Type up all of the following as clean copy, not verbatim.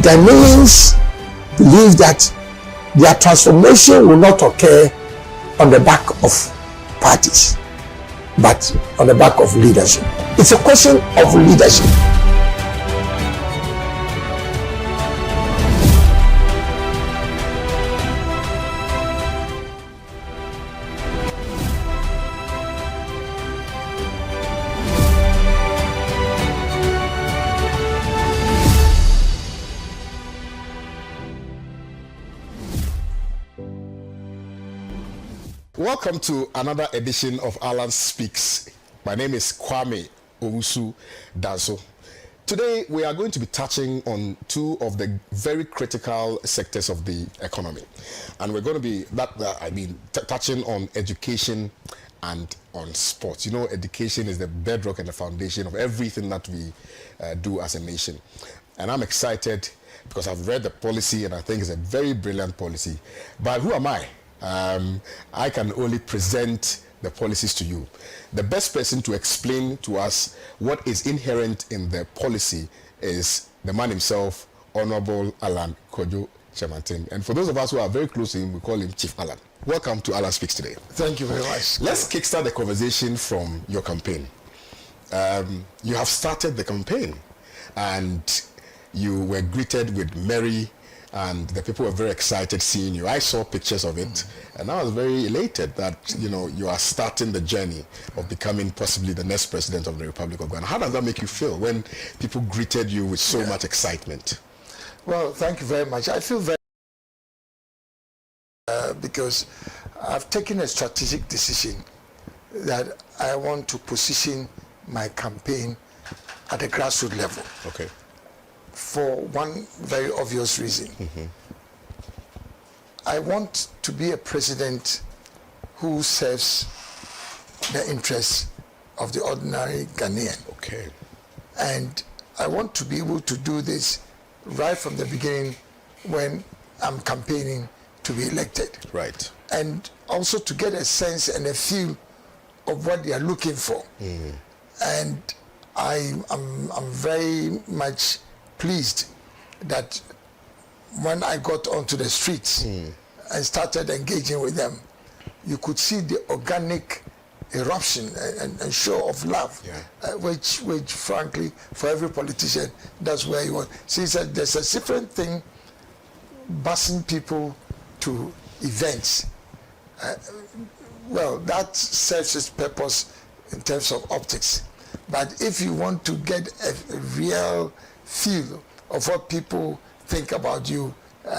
Ghanaians believe that their transformation will not occur on the back of parties, but on the back of leadership. It's a question of leadership. Welcome to another edition of Alan Speaks. My name is Kwame Owusu Danso. Today we are going to be touching on two of the very critical sectors of the economy, and we're going to be touching on education and on sports. You know, education is the bedrock and the foundation of everything that we do as a nation, and I'm excited because I've read the policy and I think it's a very brilliant policy. But who am I? I can only present the policies to you. The best person to explain to us what is inherent in the policy is the man himself, Honorable Alan Kojo Chemantin. And for those of us who are very close to him, we call him Chief Alan. Welcome to Alan Speaks today. Thank you very much. Let's kickstart the conversation from your campaign. You have started the campaign and you were greeted with merry, and the people were very excited seeing you. I saw pictures of it, and I was very elated that you are starting the journey of becoming possibly the next president of the Republic of Ghana. How does that make you feel when people greeted you with so much excitement? Well, thank you very much. I feel very because I've taken a strategic decision that I want to position my campaign at a grassroots level. Okay. For one very obvious reason. I want to be a president who serves the interests of the ordinary Ghanaian. Okay. And I want to be able to do this right from the beginning when I'm campaigning to be elected. Right. And also to get a sense and a feel of what they are looking for. And I'm very much pleased that when I got onto the streets and started engaging with them, you could see the organic eruption and show of love, which frankly, for every politician, that's where you want. See, there's a different thing busing people to events. Well, that serves its purpose in terms of optics. But if you want to get a real feel of what people think about you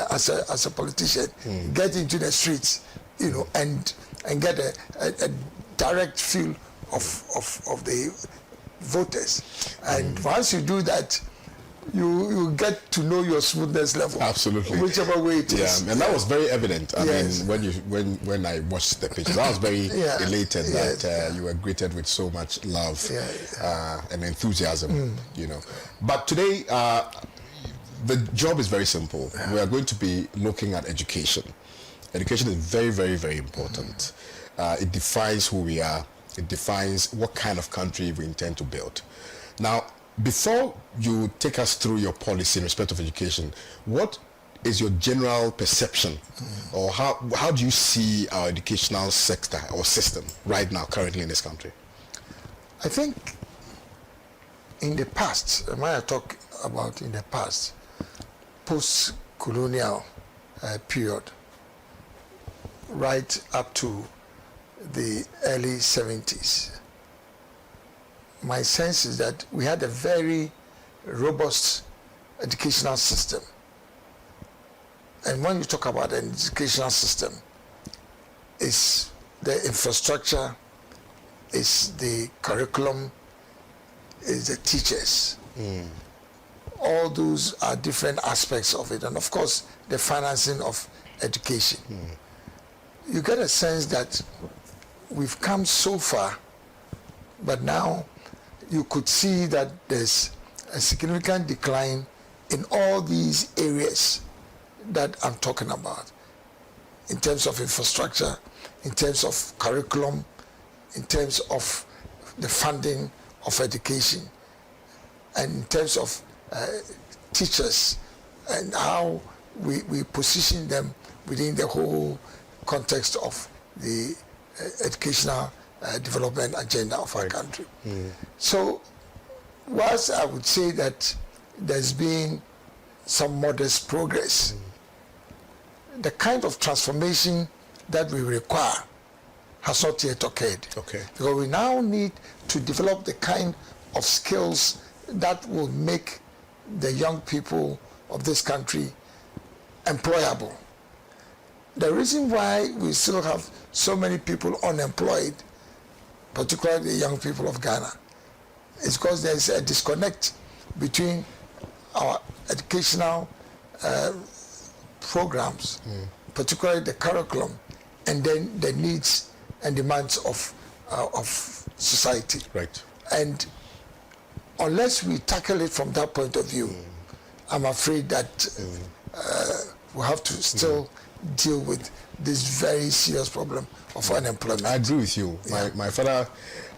as a politician, get into the streets, and get a direct feel of the voters. And once you do that, you get to know your smoothness level. Absolutely. Whichever way it is. Yeah, and that was very evident. I mean, when I watched the pictures, I was very elated that you were greeted with so much love and enthusiasm. But today, the job is very simple. We are going to be looking at education. Education is very, very, very important. It defines who we are. It defines what kind of country we intend to build. Now, before you take us through your policy in respect of education, what is your general perception, or how do you see our educational sector or system right now, currently in this country? I think in the past, when I talk about in the past, post-colonial period, right up to the early 70s, my sense is that we had a very robust educational system. And when you talk about an educational system, it's the infrastructure, it's the curriculum, it's the teachers. All those are different aspects of it. And of course, the financing of education. You get a sense that we've come so far, but now you could see that there's a significant decline in all these areas that I'm talking about, in terms of infrastructure, in terms of curriculum, in terms of the funding of education, and in terms of teachers and how we position them within the whole context of the educational development agenda of our country. So, whilst I would say that there's been some modest progress, the kind of transformation that we require has not yet occurred. Okay. Because we now need to develop the kind of skills that will make the young people of this country employable. The reason why we still have so many people unemployed, particularly the young people of Ghana, is because there is a disconnect between our educational programs, particularly the curriculum, and then the needs and demands of society. Right. And unless we tackle it from that point of view, I'm afraid that we'll have to still deal with this very serious problem of unemployment. I agree with you. My father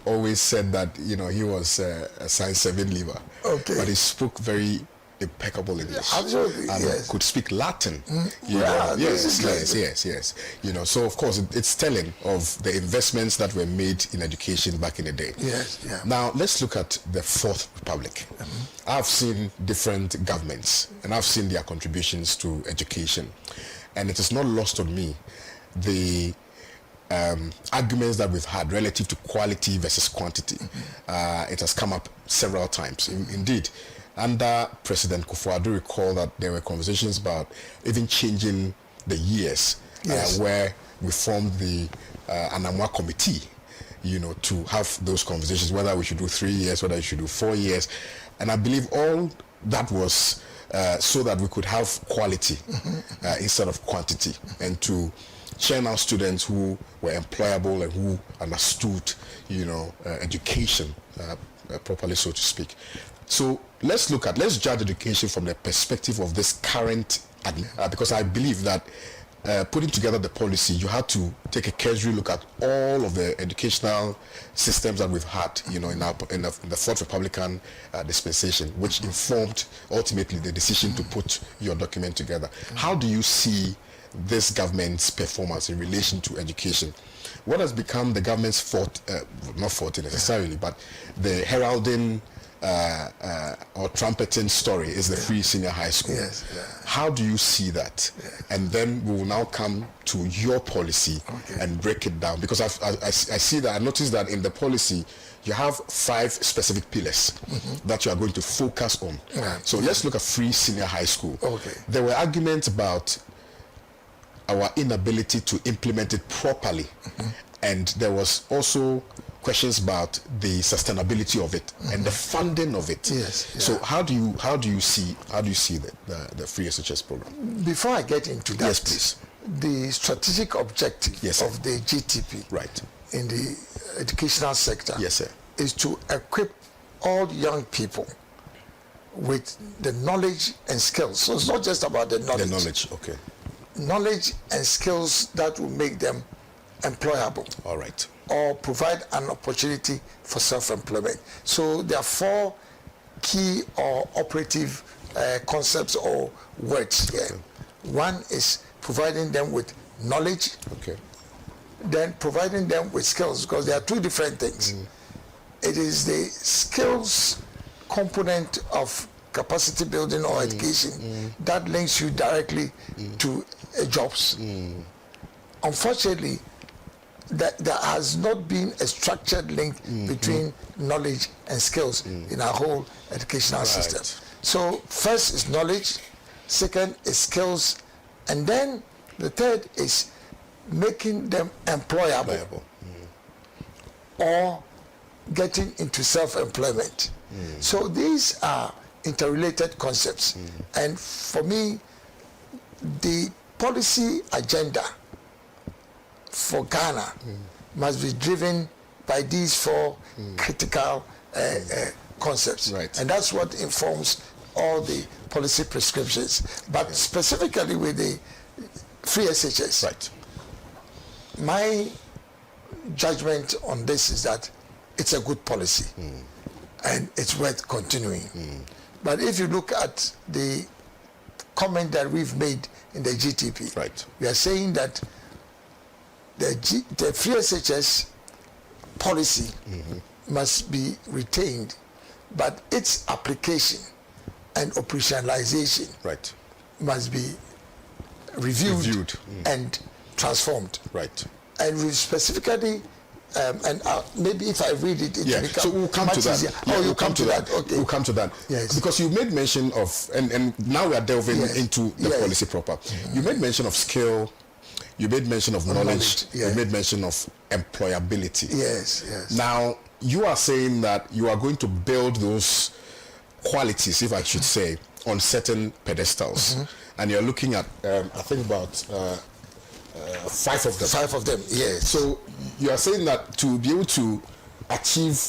always said that, you know, he was a Science 7 leaver. Okay. But he spoke very impeccable English. Absolutely, and yes. could speak Latin. You Yeah, know. this is Yes. You know, so of course it's telling of the investments that were made in education back in the day. Yes, yeah. Now let's look at the Fourth Republic. I've seen different governments and I've seen their contributions to education, and it is not lost on me the arguments that we've had relative to quality versus quantity. It has come up several times. Indeed, under President Kufuor, recall that there were conversations about even changing the years, Yes. where we formed the Anamwa Committee, you know, to have those conversations, whether we should do 3 years, whether we should do 4 years. And I believe all that was so that we could have quality instead of quantity, and to churn out students who were employable and who understood, you know, education properly, so to speak. So let's judge education from the perspective of this current, because I believe that putting together the policy, you had to take a cursory look at all of the educational systems that we've had, you know, in the Fourth Republican dispensation, which informed ultimately the decision to put your document together. How do you see this government's performance in relation to education? What has become the government's not forte necessarily, but the heralding or trumpeting story is the free senior high school. Yes, yeah. How do you see that? And then we will now come to your policy and break it down, because I see that, I noticed that in the policy you have 5 specific pillars that you are going to focus on. So let's look at free senior high school. There were arguments about our inability to implement it properly, and there was also questions about the sustainability of it and the funding of it. Yes. Yeah. So how do you see the free SHS program? Before I get into that, Yes, please. The strategic objective of the GTP, right, in the educational sector, yes, sir, is to equip all young people with the knowledge and skills. So it's not just about the knowledge. The knowledge, okay. Knowledge and skills that will make them employable. All right. Or provide an opportunity for self-employment. So there are 4 key or operative concepts or words here. One is providing them with knowledge, then providing them with skills, because there are 2 different things. It is the skills component of capacity building or education that links you directly to jobs. Unfortunately, that there has not been a structured link between knowledge and skills in our whole educational system. So first is knowledge, second is skills, and then the third is making them employable. Or getting into self-employment. So these are interrelated concepts, and for me, the policy agenda for Ghana must be driven by these 4 critical concepts, and that's what informs all the policy prescriptions. But specifically with the free SHS, my judgment on this is that it's a good policy and it's worth continuing. But if you look at the comment that we've made in the GTP. Right. We are saying that the free SHS policy must be retained, but its application and operationalization must be reviewed. And transformed. Right. And we specifically, and maybe if I read it, it will become so we'll come to that. easier. We'll come to that. Okay. We'll come to that. Yes. Because you made mention of, and now we are delving into the policy proper. You made mention of skill. You made mention of knowledge. You made mention of employability. Yes. Now, you are saying that you are going to build those qualities, if I should say, on certain pedestals. And you're looking at, I think about 5 of them. 5 of them, yes. So you are saying that to be able to achieve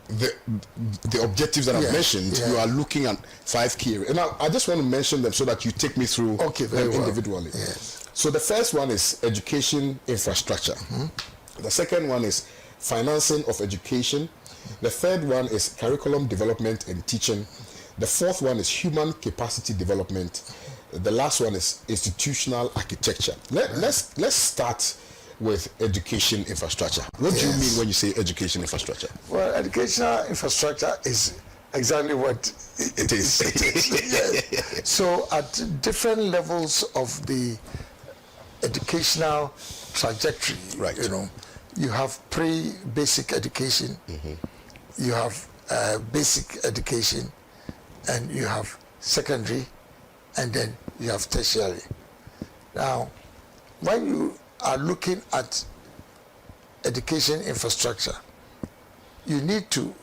the objectives that I've mentioned, you are looking at 5 key areas. And I just want to mention them so that you take me through them individually. Yes. So the first one is education infrastructure. The second one is financing of education. The third one is curriculum development and teaching. The fourth one is human capacity development. The last one is institutional architecture. Let's start with education infrastructure. What do you mean when you say education infrastructure? Well, educational infrastructure is exactly what it is. Yes. So at different levels of the educational trajectory, you have pre-basic education, you have basic education, and you have secondary, and then you have tertiary. Now, when you are looking at education infrastructure, you need to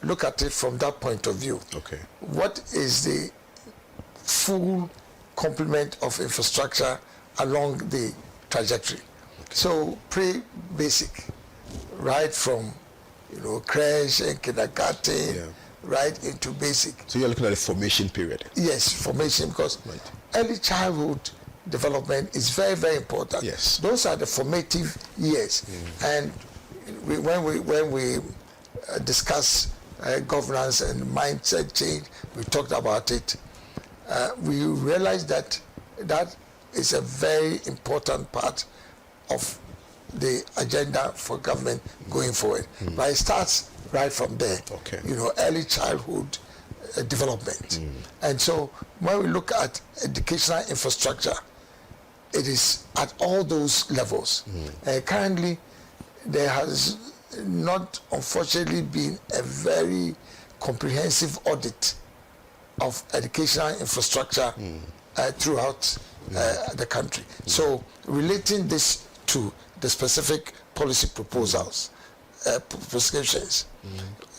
look at it from that point of view. Okay. What is the full complement of infrastructure along the trajectory? So pre-basic, right from creche and kindergarten, right into basic. So you're looking at the formation period. Yes, formation, because early childhood development is very, very important. Yes. Those are the formative years. And when we discuss governance and mindset change, we talked about it. We realized that is a very important part of the agenda for government going forward. But it starts right from there. Okay. Early childhood development. And so when we look at educational infrastructure, it is at all those levels. Currently, there has not, unfortunately, been a very comprehensive audit of educational infrastructure throughout the country. So relating this to the specific policy proposals, prescriptions.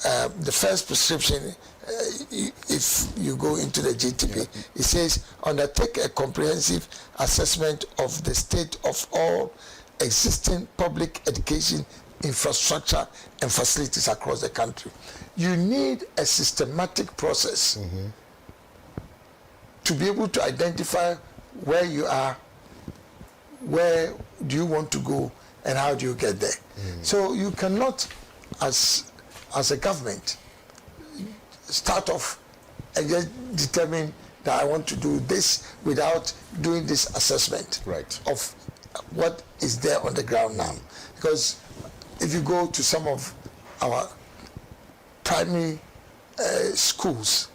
The first prescription, if you go into the GTP, it says undertake a comprehensive assessment of the state of all existing public education infrastructure and facilities across the country. You need a systematic process to be able to identify where you are, where do you want to go, and how do you get there. So you cannot, as a government, start off and just determine that I want to do this without doing this assessment of what is there on the ground now. Because if you go to some of our primary schools,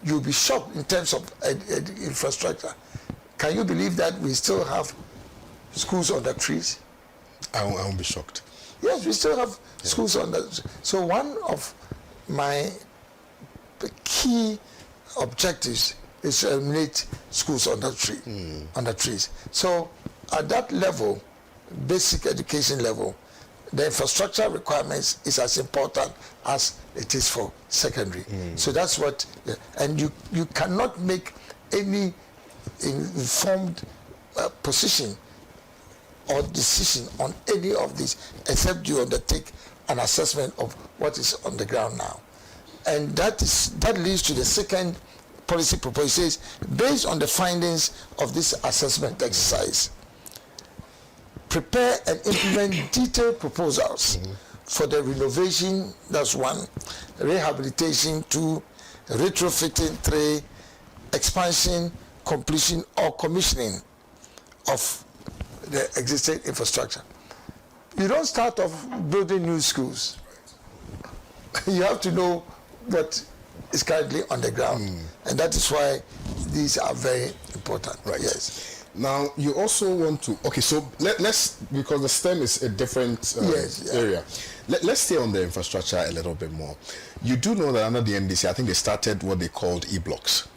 you'll be shocked in terms of infrastructure. Can you believe that we still have schools under trees? I won't be shocked. Yes, we still have schools under. So one of my key objectives is to eliminate schools under trees. So at that level, basic education level, the infrastructure requirements is as important as it is for secondary. So that's what, and you cannot make any informed position or decision on any of these except you undertake an assessment of what is on the ground now. And that leads to the second policy proposal. It says, based on the findings of this assessment exercise, prepare and implement detailed proposals for the renovation, that's 1, rehabilitation 2, retrofitting 3, expansion, completion, or commissioning of the existing infrastructure. You don't start off building new schools. You have to know what is currently on the ground, and that is why these are very important. Right. Yes. Now you also want to. Okay, so let's, because the STEM is a different area. Let's stay on the infrastructure a little bit more. You do know that under the NDC, I think they started what they called e-blocks.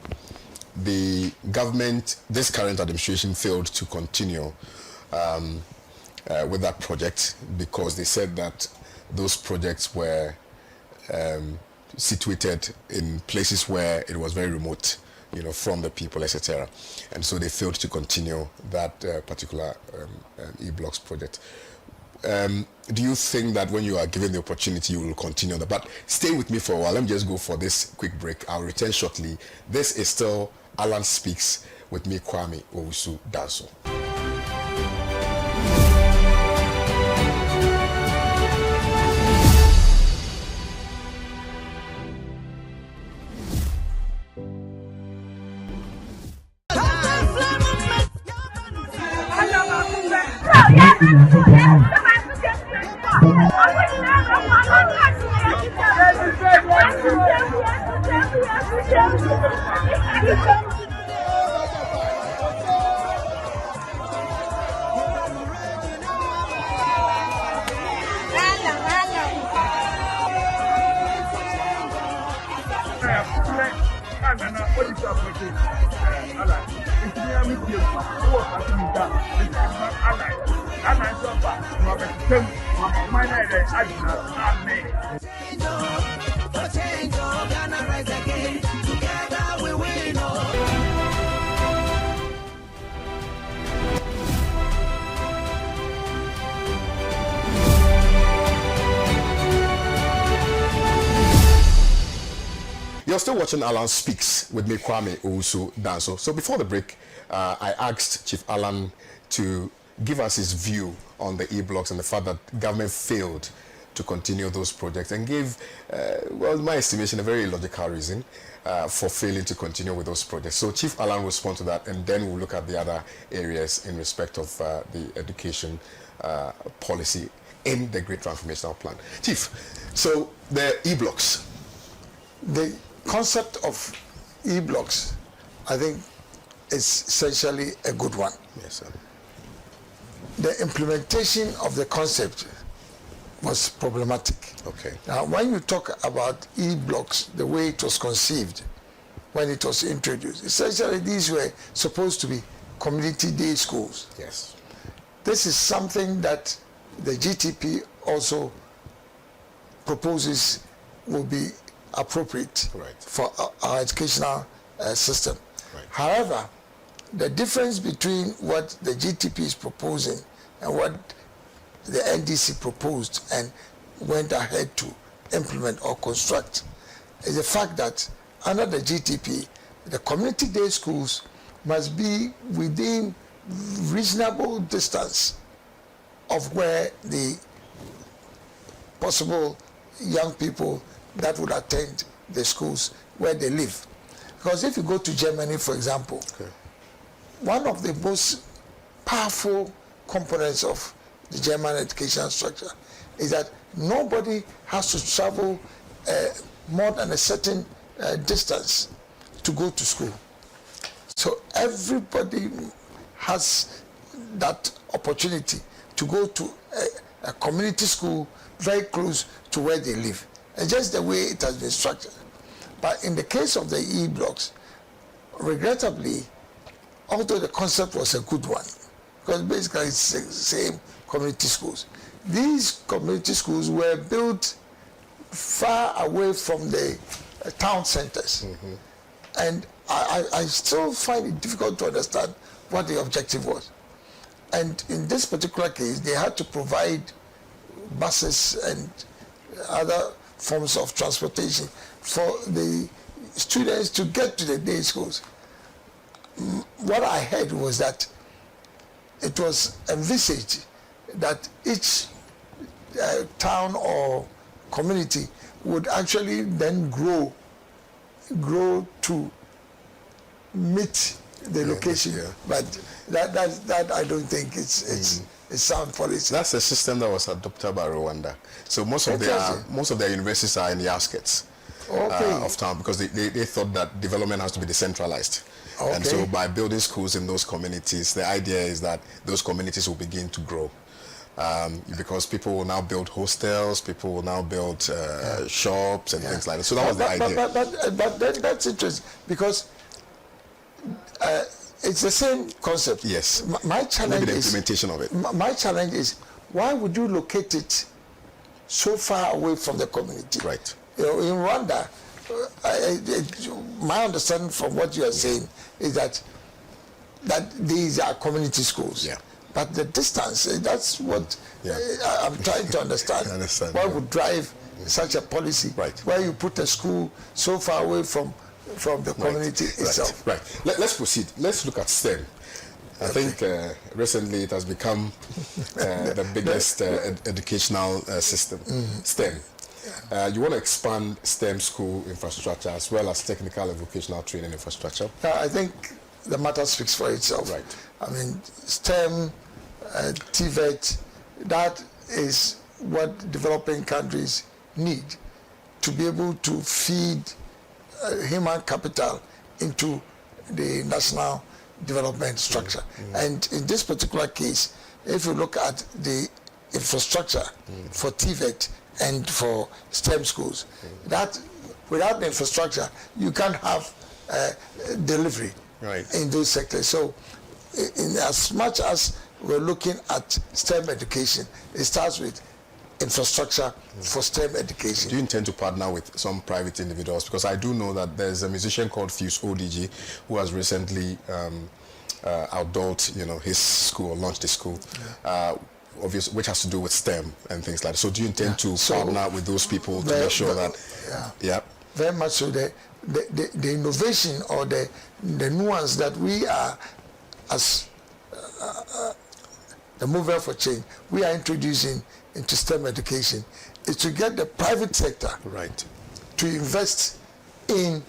The government, this current administration, failed to continue with that project because they said that those projects were situated in places where it was very remote, from the people, etc. And so they failed to continue that particular e-blocks project. Do you think that when you are given the opportunity, you will continue that? But stay with me for a while. Let me just go for this quick break. I'll return shortly. This is still Alan Speaks with me, Kwame Owusu Danso. You're still watching Alan Speaks with me, Kwame Owusu Danso. So before the break, I asked Chief Alan to give us his view on the e-blocks and the fact that government failed to continue those projects, and gave, well, in my estimation, a very logical reason for failing to continue with those projects. So Chief Alan will respond to that, and then we'll look at the other areas in respect of the education policy in the Great Transformational Plan. Chief, so the e-blocks. The concept of e-blocks, I think, is essentially a good one. Yes, sir. The implementation of the concept was problematic. Okay. Now, when you talk about e-blocks, the way it was conceived when it was introduced, essentially these were supposed to be community day schools. Yes. This is something that the GTP also proposes will be appropriate for our educational system. Right. However, the difference between what the GTP is proposing and what the NDC proposed and went ahead to implement or construct is the fact that under the GTP, the community day schools must be within reasonable distance of where the possible young people that would attend the schools where they live. Because if you go to Germany, for example, one of the most powerful components of the German education structure is that nobody has to travel more than a certain distance to go to school. So everybody has that opportunity to go to a community school very close to where they live. And just the way it has been structured. But in the case of the e-blocks, regrettably, although the concept was a good one, because basically it's the same community schools, these community schools were built far away from the town centers. And I still find it difficult to understand what the objective was. And in this particular case, they had to provide buses and other forms of transportation for the students to get to the day schools. What I heard was that it was envisaged that each town or community would actually then grow to meet the location. Yeah. But that I don't think it's sound policy. That's a system that was adopted by Rwanda. So most of their universities are in the outskirts of town, because they thought that development has to be decentralized. Okay. And so by building schools in those communities, the idea is that those communities will begin to grow. Because people will now build hostels, people will now build shops and things like that. So that was the idea. But then that's interesting, because it's the same concept. Yes. My challenge Maybe the is implementation of it. My challenge is, why would you locate it so far away from the community? Right. You know, in Rwanda, my understanding from what you are saying is that these are community schools. Yeah. But the distance, that's what I'm trying to understand. I understand. What would drive such a policy, where you put a school so far away from the community itself? Right. Let's proceed. Let's look at STEM. I think recently it has become the biggest educational system. STEM. You want to expand STEM school infrastructure as well as technical and vocational training infrastructure? I think the matter speaks for itself. Right. I mean, STEM, TVET, that is what developing countries need to be able to feed human capital into the national development structure. And in this particular case, if you look at the infrastructure for TVET and for STEM schools, that without the infrastructure, you can't have delivery in those sectors. So in as much as we're looking at STEM education, it starts with infrastructure for STEM education. Do you intend to partner with some private individuals? Because I do know that there's a musician called Fuse ODG who has recently outdoed, his school, launched his school, obviously, which has to do with STEM and things like that. So do you intend to partner with those people to make sure that? Very much so. The innovation or the nuance that we are, as the movement for change, we are introducing into STEM education, is to get the private sector to invest in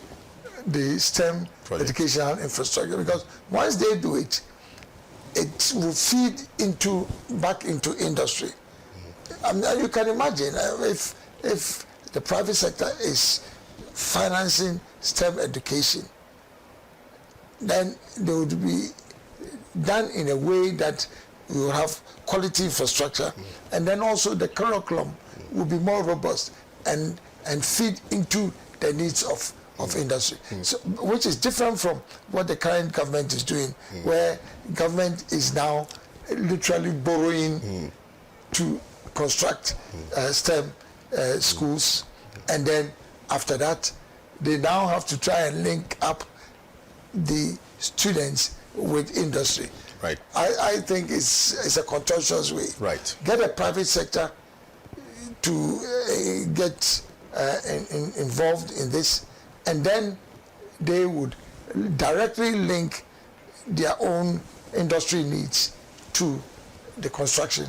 the STEM educational infrastructure, because once they do it, it will feed back into industry. I mean, you can imagine if the private sector is financing STEM education, then they would be done in a way that we will have quality infrastructure, and then also the curriculum will be more robust and feed into the needs of industry, so, which is different from what the current government is doing, where government is now literally borrowing to construct STEM schools, and then after that they now have to try and link up the students with industry. Right. I think it's a contentious way. Right. Get a private sector to get involved in this, and then they would directly link their own industry needs to the construction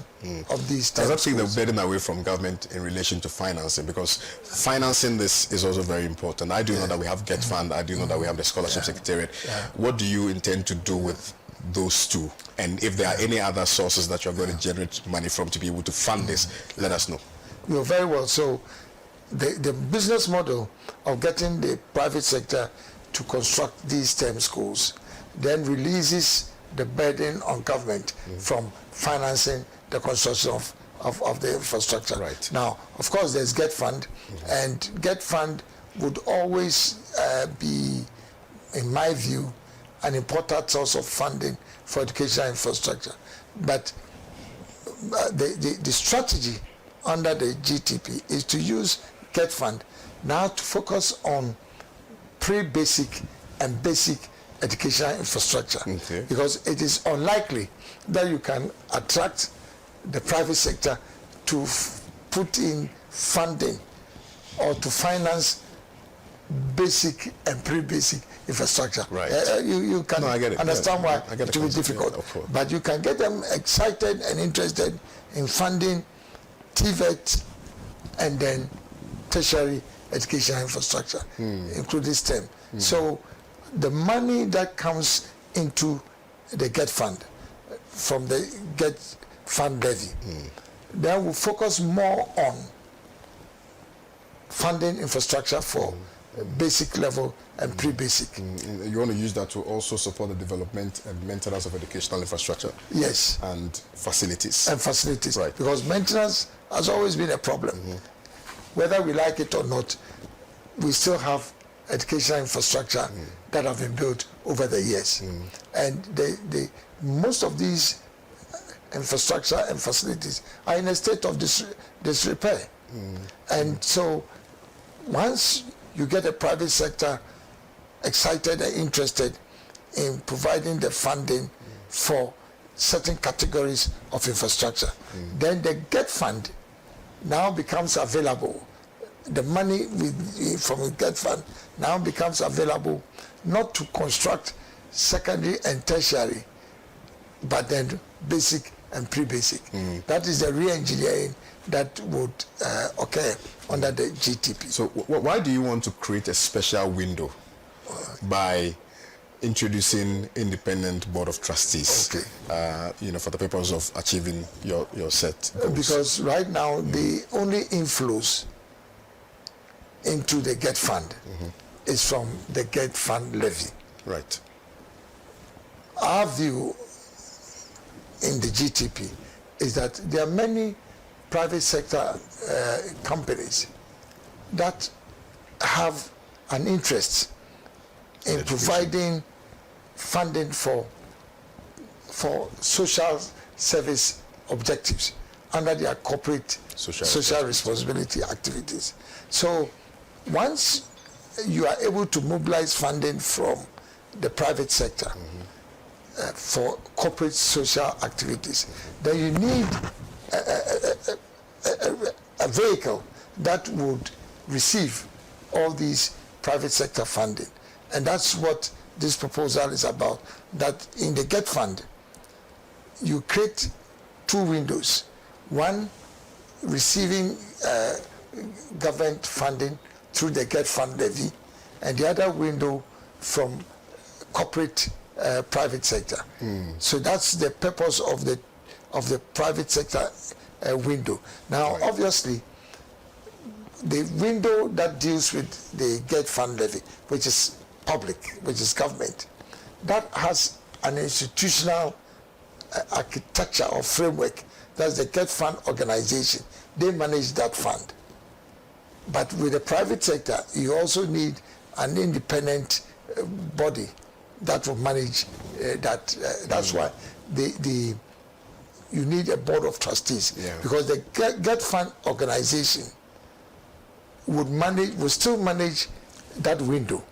of these. Does that take the burden away from government in relation to financing? Because financing this is also very important. I do know that we have GETFund. I do know that we have the Scholarship Secretariat. What do you intend to do with those two? And if there are any other sources that you're going to generate money from to be able to fund this, let us know. You're very well. So the business model of getting the private sector to construct these STEM schools then releases the burden on government from financing the construction of the infrastructure. Right. Now, of course, there's GETFund, and GETFund would always be, in my view, an important source of funding for educational infrastructure. But the strategy under the GTP is to use GETFund now to focus on pre-basic and basic educational infrastructure, because it is unlikely that you can attract the private sector to put in funding or to finance basic and pre-basic infrastructure. Right. You can understand why it will be difficult, but you can get them excited and interested in funding TVET and then tertiary educational infrastructure, including STEM. So the money that comes into the GETFund from the GETFund levy, then we'll focus more on funding infrastructure for basic level and pre-basic. You want to use that to also support the development and maintenance of educational infrastructure? Yes. And facilities. And facilities. Right. Because maintenance has always been a problem. Whether we like it or not, we still have educational infrastructure that have been built over the years. And most of these infrastructure and facilities are in a state of disrepair. And so once you get a private sector excited and interested in providing the funding for certain categories of infrastructure, then the GETFund now becomes available. The money from the GETFund now becomes available not to construct secondary and tertiary, but then basic and pre-basic. That is the re-engineering that would occur under the GTP. So why do you want to create a special window by introducing independent board of trustees? For the purpose of achieving your set goals? Because right now the only inflows into the GETFund is from the GETFund levy. Right. Our view in the GTP is that there are many private sector companies that have an interest in providing funding for social service objectives under their corporate social responsibility activities. So once you are able to mobilize funding from the private sector for corporate social activities, then you need a vehicle that would receive all these private sector funding. And that's what this proposal is about, that in the GETFund, you create two windows. One, receiving government funding through the GETFund levy, and the other window from corporate private sector. So that's the purpose of the private sector window. Now, obviously, the window that deals with the GETFund levy, which is public, which is government, that has an institutional architecture or framework. That's the GETFund organization. They manage that fund. But with the private sector, you also need an independent body that will manage that. That's why you need a board of trustees, because the GETFund organization would still manage that window,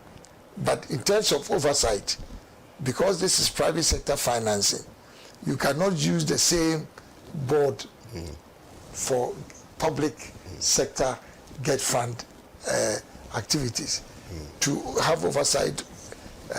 but in terms of oversight, because this is private sector financing, you cannot use the same board for public sector GETFund activities to have oversight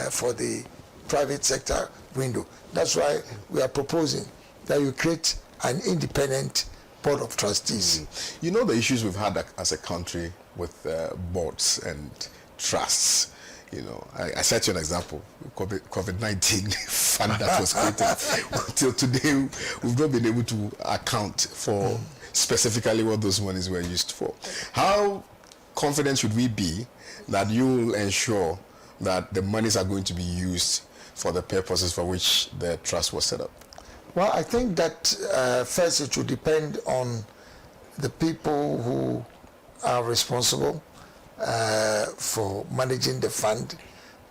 for the private sector window. That's why we are proposing that you create an independent board of trustees. You know the issues we've had as a country with boards and trusts. You know, I set you an example, COVID-19 fund that was created. Till today, we've not been able to account for specifically what those monies were used for. How confident should we be that you will ensure that the monies are going to be used for the purposes for which the trust was set up? Well, I think that first it will depend on the people who are responsible for managing the fund,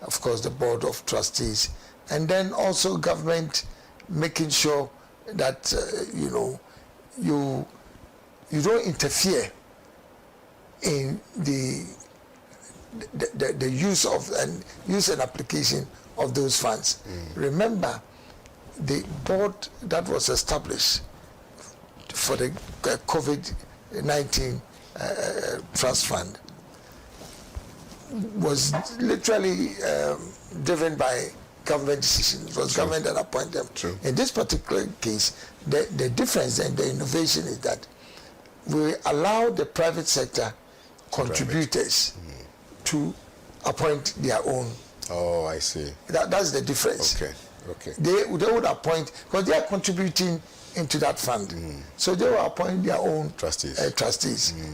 of course the board of trustees, and then also government making sure that you don't interfere in the use of and application of those funds. Remember, the board that was established for the COVID-19 trust fund was literally driven by government decisions. It was government that appointed them. True. In this particular case, the difference and the innovation is that we allow the private sector contributors to appoint their own Oh, I see. That's the difference. Okay. They would appoint, because they are contributing into that fund. So they will appoint their own trustees.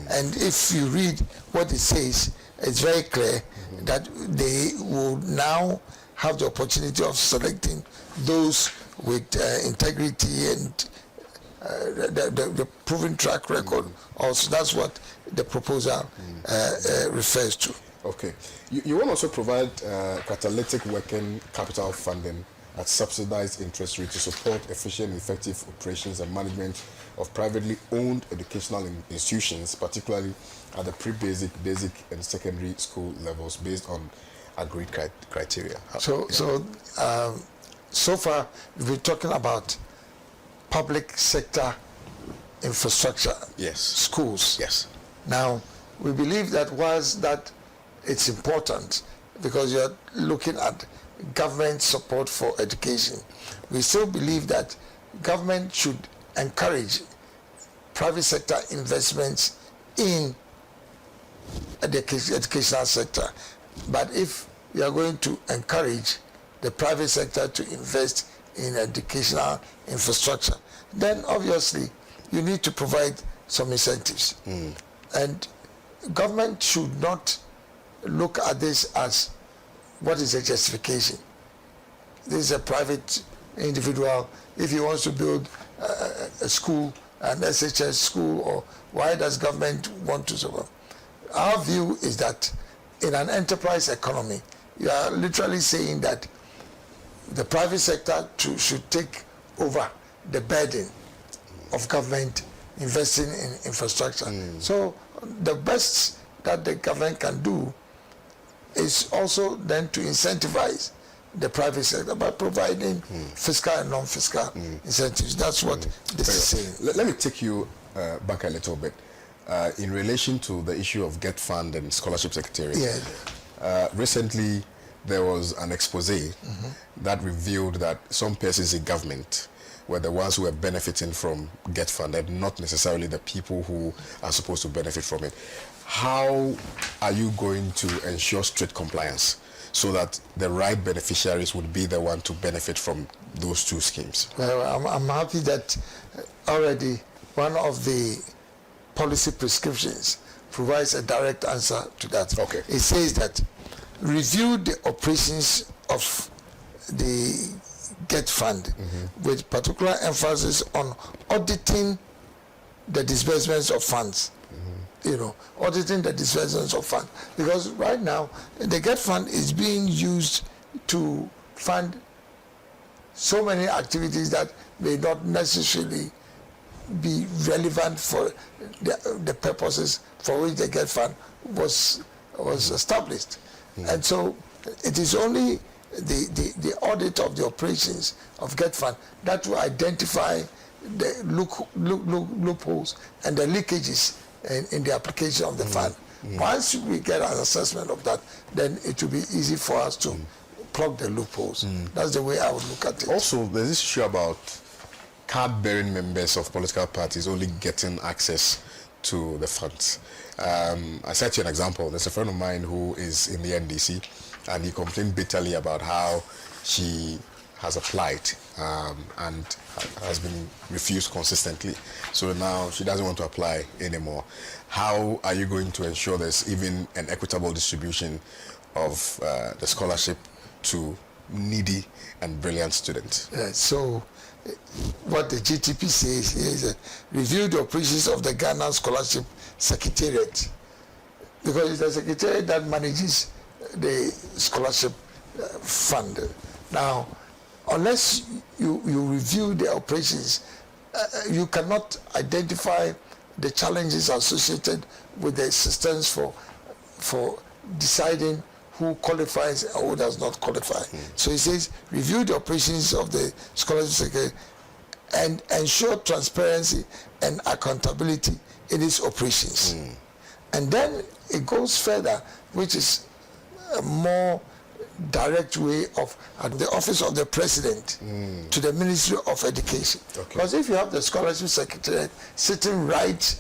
And if you read what it says, it's very clear that they will now have the opportunity of selecting those with integrity and the proven track record. Also, that's what the proposal refers to. Okay. You will also provide catalytic working capital funding at subsidized interest rate to support efficient and effective operations and management of privately owned educational institutions, particularly at the pre-basic, basic, and secondary school levels, based on agreed criteria. So far we've been talking about public sector infrastructure, schools. Yes. Now, we believe that whilst that it's important, because you're looking at government support for education, we still believe that government should encourage private sector investments in the educational sector. But if you are going to encourage the private sector to invest in educational infrastructure, then obviously you need to provide some incentives. And government should not look at this as what is the justification. This is a private individual. If he wants to build a school, an SHS school, or why does government want to support? Our view is that in an enterprise economy, you are literally saying that the private sector should take over the burden of government investing in infrastructure. So the best that the government can do is also then to incentivize the private sector by providing fiscal and non-fiscal incentives. That's what this is saying. Let me take you back a little bit in relation to the issue of GETFund and Scholarship Secretariat. Recently, there was an expose that revealed that some persons in government were the ones who were benefiting from GETFund and not necessarily the people who are supposed to benefit from it. How are you going to ensure strict compliance so that the right beneficiaries would be the one to benefit from those two schemes? Well, I'm happy that already one of the policy prescriptions provides a direct answer to that. Okay. It says that review the operations of the GETFund with particular emphasis on auditing the disbursements of funds. Auditing the disbursements of funds, because right now the GETFund is being used to fund so many activities that may not necessarily be relevant for the purposes for which the GETFund was established. And so it is only the audit of the operations of GETFund that will identify the loopholes and the leakages in the application of the fund. Once we get an assessment of that, then it will be easy for us to plug the loopholes. That's the way I would look at it. Also, there's this issue about card-bearing members of political parties only getting access to the funds. I set you an example. There's a friend of mine who is in the NDC, and he complained bitterly about how she has applied and has been refused consistently. So now she doesn't want to apply anymore. How are you going to ensure there's even an equitable distribution of the scholarship to needy and brilliant students? So what the GTP says is review the operations of the Ghana Scholarship Secretariat, because it's the secretariat that manages the scholarship fund. Now, unless you review the operations, you cannot identify the challenges associated with the systems for deciding who qualifies and who does not qualify. So it says review the operations of the scholarship secretariat and ensure transparency and accountability in its operations. And then it goes further, which is a more direct way of at the office of the president to the Ministry of Education. Because if you have the scholarship secretariat sitting right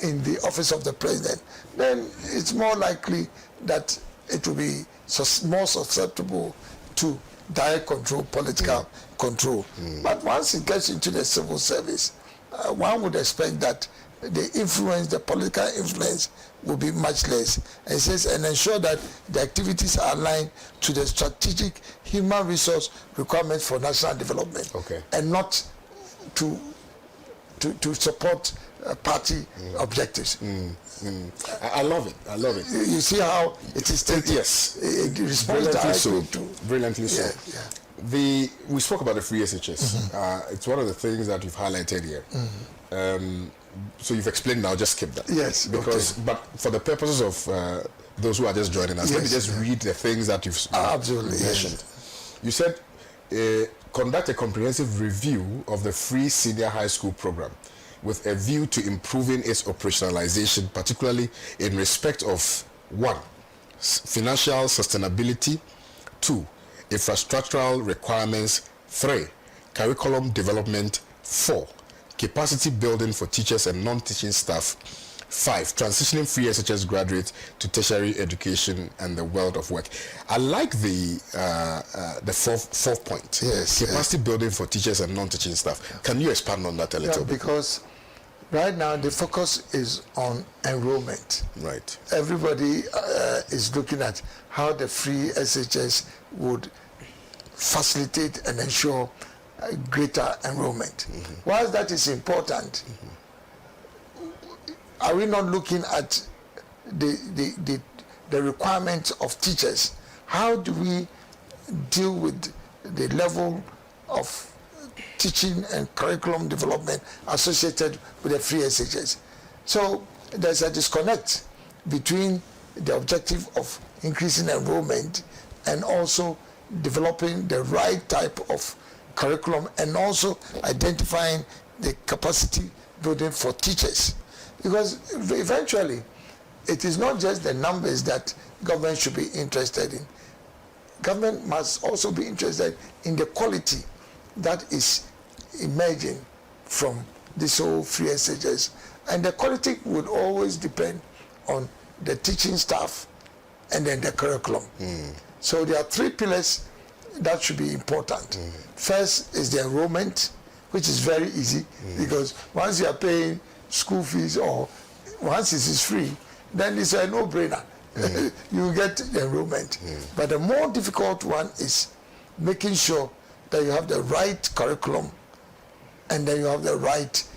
in the office of the president, then it's more likely that it will be more susceptible to direct control, political control. But once it gets into the civil service, one would expect that the political influence will be much less. And it says, and ensure that the activities are aligned to the strategic human resource requirements for national development, and not to support party objectives. I love it. I love it. You see how it is taken. Yes. It responds directly to. Brilliantly so. Yeah. We spoke about the free SHS. It's one of the things that you've highlighted here. So you've explained now, just skip that. Yes. But for the purposes of those who are just joining us, let me just read the things that you've absolutely mentioned. You said, conduct a comprehensive review of the free senior high school program with a view to improving its operationalization, particularly in respect of 1, financial sustainability, 2, infrastructural requirements, 3, curriculum development, 4, capacity building for teachers and non-teaching staff, 5, transitioning free SHS graduates to tertiary education and the world of work. I like the fourth point. Yes. Capacity building for teachers and non-teaching staff. Can you expand on that a little bit? Because right now the focus is on enrollment. Right. Everybody is looking at how the free SHS would facilitate and ensure greater enrollment. While that is important, are we not looking at the requirements of teachers? How do we deal with the level of teaching and curriculum development associated with the free SHS? So there's a disconnect between the objective of increasing enrollment and also developing the right type of curriculum and also identifying the capacity building for teachers. Because eventually, it is not just the numbers that government should be interested in. Government must also be interested in the quality that is emerging from this whole free SHS. And the quality would always depend on the teaching staff and then the curriculum. So there are 3 pillars that should be important. First is the enrollment, which is very easy because once you are paying school fees or once it is free, then it's a no-brainer. You get the enrollment. But the more difficult one is making sure that you have the right curriculum and then you have the right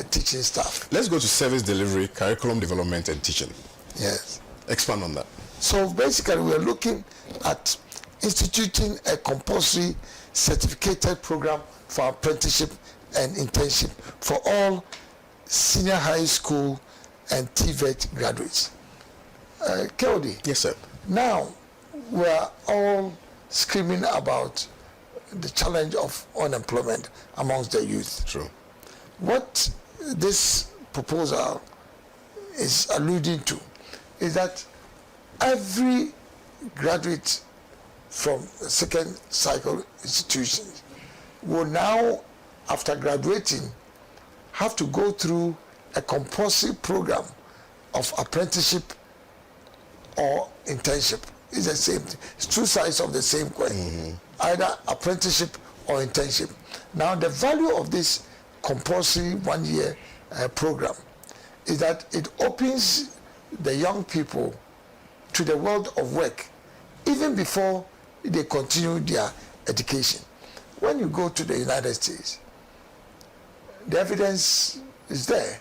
teaching staff. Let's go to service delivery, curriculum development, and teaching. Yes. Expand on that. So basically, we're looking at instituting a compulsory certificated program for apprenticeship and internship for all senior high school and TVET graduates. Keldy. Yes, sir. Now, we're all screaming about the challenge of unemployment amongst the youth. True. What this proposal is alluding to is that every graduate from second cycle institutions will now, after graduating, have to go through a compulsory program of apprenticeship or internship. It's the same thing. It's 2 sides of the same coin. Either apprenticeship or internship. Now, the value of this compulsory 1-year program is that it opens the young people to the world of work even before they continue their education. When you go to the United States, the evidence is there.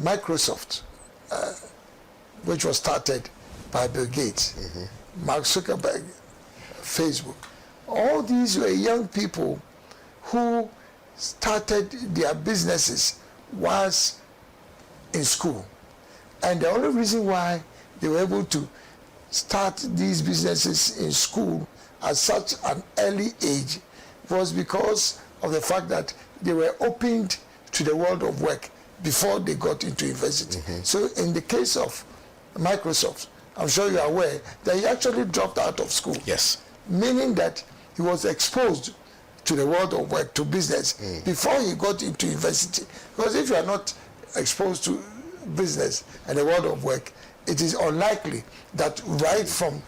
Microsoft, which was started by Bill Gates, Mark Zuckerberg, Facebook, all these were young people who started their businesses whilst in school. And the only reason why they were able to start these businesses in school at such an early age was because of the fact that they were opened to the world of work before they got into university. So in the case of Microsoft, I'm sure you are aware that he actually dropped out of school. Yes. Meaning that he was exposed to the world of work, to business, before he got into university. Because if you are not exposed to business and the world of work, it is unlikely that right from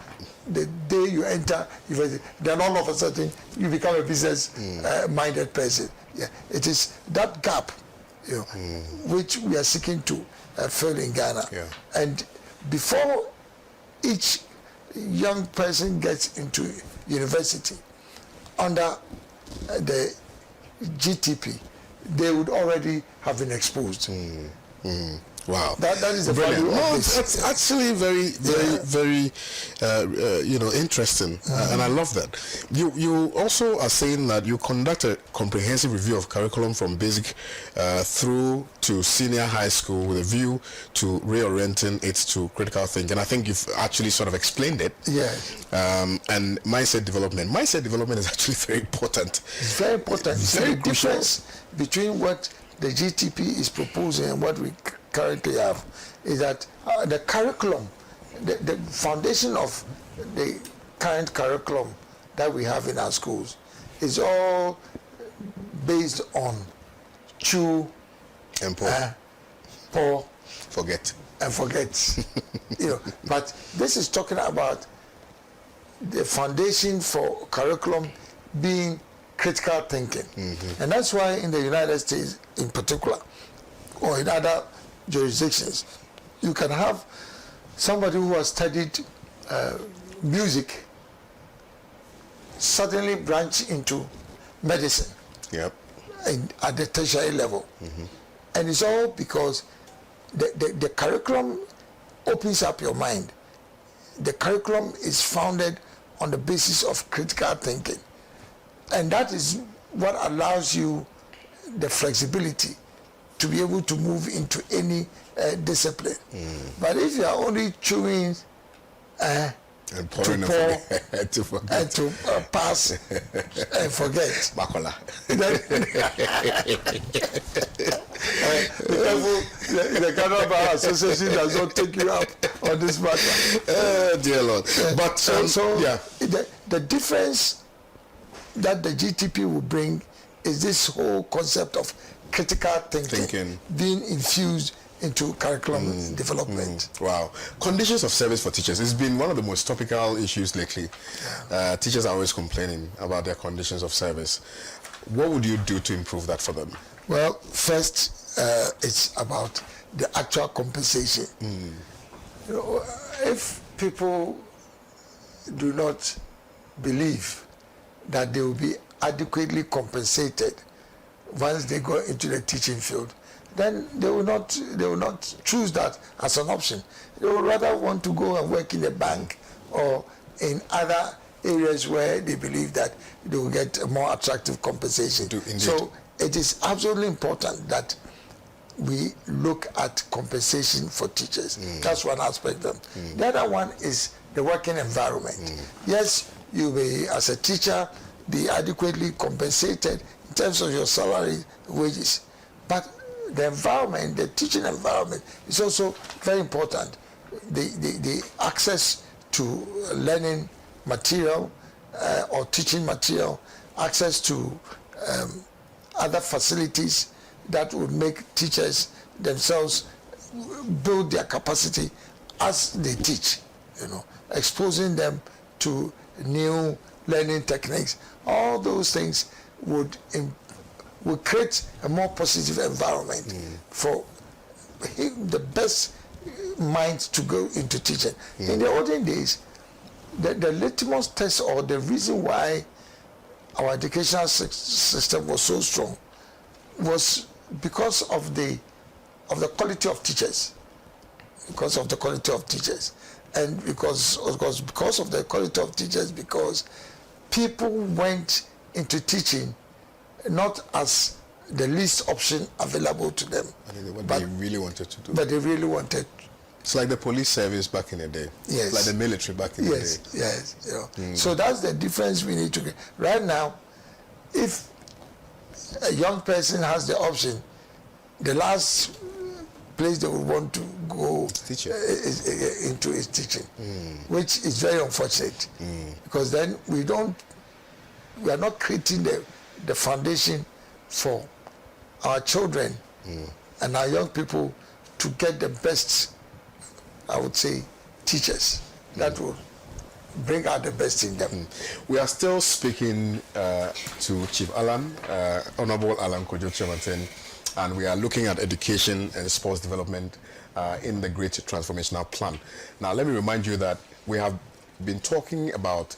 the day you enter university, then all of a sudden you become a business-minded person. Yeah, it is that gap, which we are seeking to fill in Ghana. Yeah. And before each young person gets into university, under the GTP, they would already have been exposed. Wow, that is the brilliant. value of this. That's actually very interesting, and I love that. You also are saying that you conduct a comprehensive review of curriculum from basic through to senior high school with a view to reorienting it to critical thinking. I think you've actually sort of explained it. Yes. And mindset development. Mindset development is actually very important. It's very important. Very the difference between what the GTP is proposing and what we currently have is that the curriculum, the foundation of the current curriculum that we have in our schools is all based on chew and pour, forget and forget. But this is talking about the foundation for curriculum being critical thinking. And that's why in the United States in particular, or in other jurisdictions, you can have somebody who has studied music suddenly branch into medicine. Yep. At the tertiary level. And it's all because the curriculum opens up your mind. The curriculum is founded on the basis of critical thinking. And that is what allows you the flexibility to be able to move into any discipline. But if you are only chewing and pouring to pour to forget. and to pass and forget, Bakola. the Ghana Bar Association does not take you up on this matter. Dear Lord. But the difference that the GTP will bring is this whole concept of critical thinking. Being infused into curriculum development. Wow. Conditions of service for teachers. It's been one of the most topical issues lately. Teachers are always complaining about their conditions of service. What would you do to improve that for them? Well, first, it's about the actual compensation. If people do not believe that they will be adequately compensated once they go into the teaching field, then they will not choose that as an option. They would rather want to go and work in a bank or in other areas where they believe that they will get a more attractive compensation. So it is absolutely important that we look at compensation for teachers. That's one aspect of it. The other one is the working environment. Yes, you may, as a teacher, be adequately compensated in terms of your salary, wages, but the environment, the teaching environment, is also very important. The access to learning material or teaching material, access to other facilities that would make teachers themselves build their capacity as they teach, exposing them to new learning techniques. All those things would create a more positive environment for the best minds to go into teaching. In the olden days, the litmus test, or the reason why our educational system was so strong, was because of the quality of teachers. Because of the quality of teachers. And because of the quality of teachers, because people went into teaching not as the least option available to them. They really wanted to do. But they really wanted. It's like the police service back in the day. Yes. Like the military back in the day. Yes. So that's the difference we need to get. Right now, if a young person has the option, the last place they would want to go into is teaching, which is very unfortunate, because then we are not creating the foundation for our children and our young people to get the best I would say, teachers that will bring out the best in them. We are still speaking to Chief Alan, Honorable Alan Kojo Chemanten, and we are looking at education and sports development in the Great Transformational Plan. Now, let me remind you that we have been talking about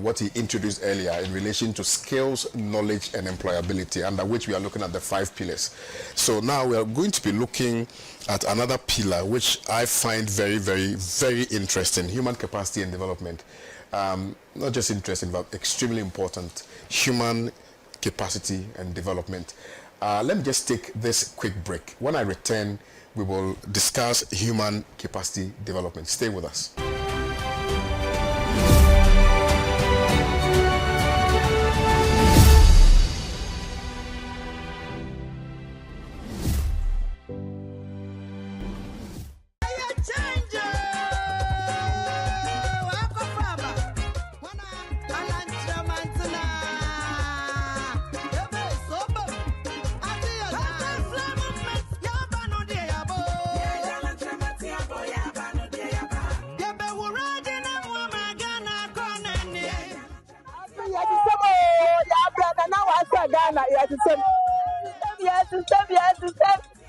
what he introduced earlier in relation to skills, knowledge, and employability, under which we are looking at the 5 pillars. So now we are going to be looking at another pillar, which I find very, very, very interesting: human capacity and development. Not just interesting, but extremely important: human capacity and development. Let me just take this quick break. When I return, we will discuss human capacity development. Stay with us. Yes,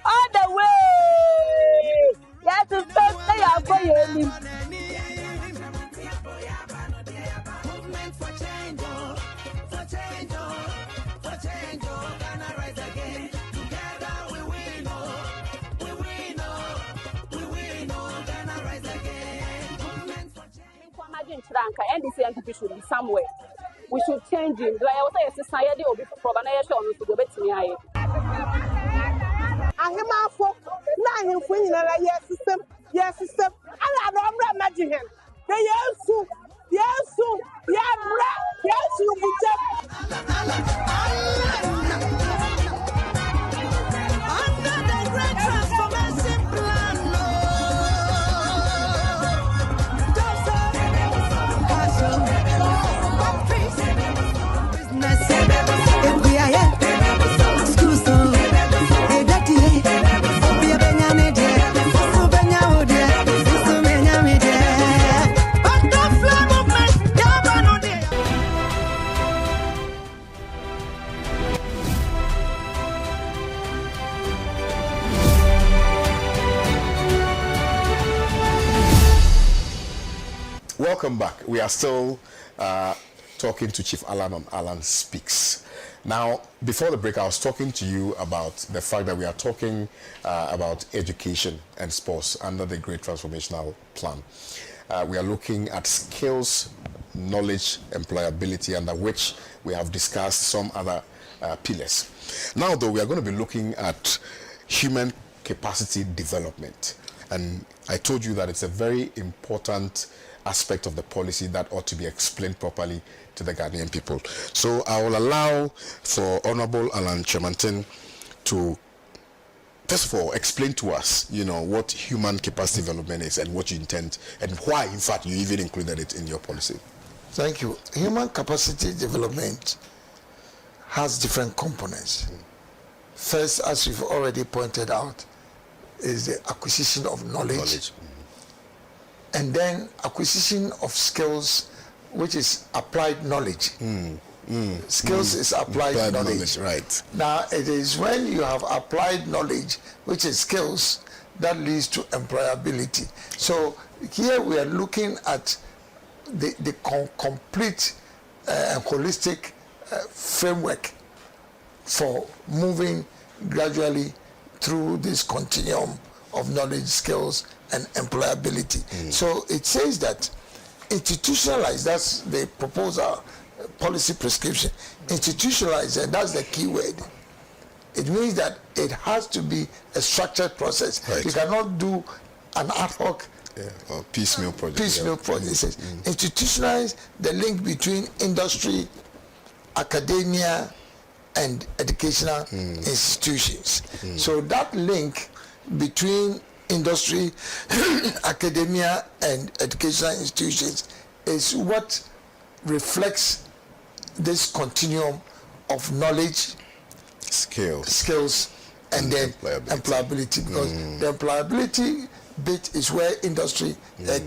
all the way. Yes, they are going. Movement for change, for change, for change. Gonna rise again. Together we win, we win, we win. Gonna rise again. Movement for change. Imagine Tranka and the scientific should be somewhere. We should change him. Like I was saying, society will be for organization to go back to me. I am out for now. Him for you, yes, system. I don't imagine him. Yes, you under the great transformation plan. Welcome back. We are still talking to Chief Alan on Alan Speaks. Now, before the break, I was talking to you about the fact that we are talking about education and sports under the Great Transformational Plan. We are looking at skills, knowledge, employability, under which we have discussed some other pillars. Now, though, we are going to be looking at human capacity development. And I told you that it's a very important aspect of the policy that ought to be explained properly to the Ghanaian people. So I will allow for Honorable Alan Chemanten to, first of all, explain to us, what human capacity development is and what you intend and why, in fact, you even included it in your policy. Thank you. Human capacity development has different components. First, as you've already pointed out, is the acquisition of knowledge. And then acquisition of skills, which is applied knowledge. Skills is applied knowledge. Right. Now, it is when you have applied knowledge, which is skills, that leads to employability. So here we are looking at the complete and holistic framework for moving gradually through this continuum of knowledge, skills, and employability. So it says that institutionalize, that's the proposal, policy prescription, institutionalize, and that's the key word. It means that it has to be a structured process. Right. You cannot do an ad hoc or piecemeal project. Institutionalize the link between industry, academia, and educational institutions. So that link between industry, academia, and educational institutions is what reflects this continuum of knowledge, skills, and then employability. Because the employability bit is where industry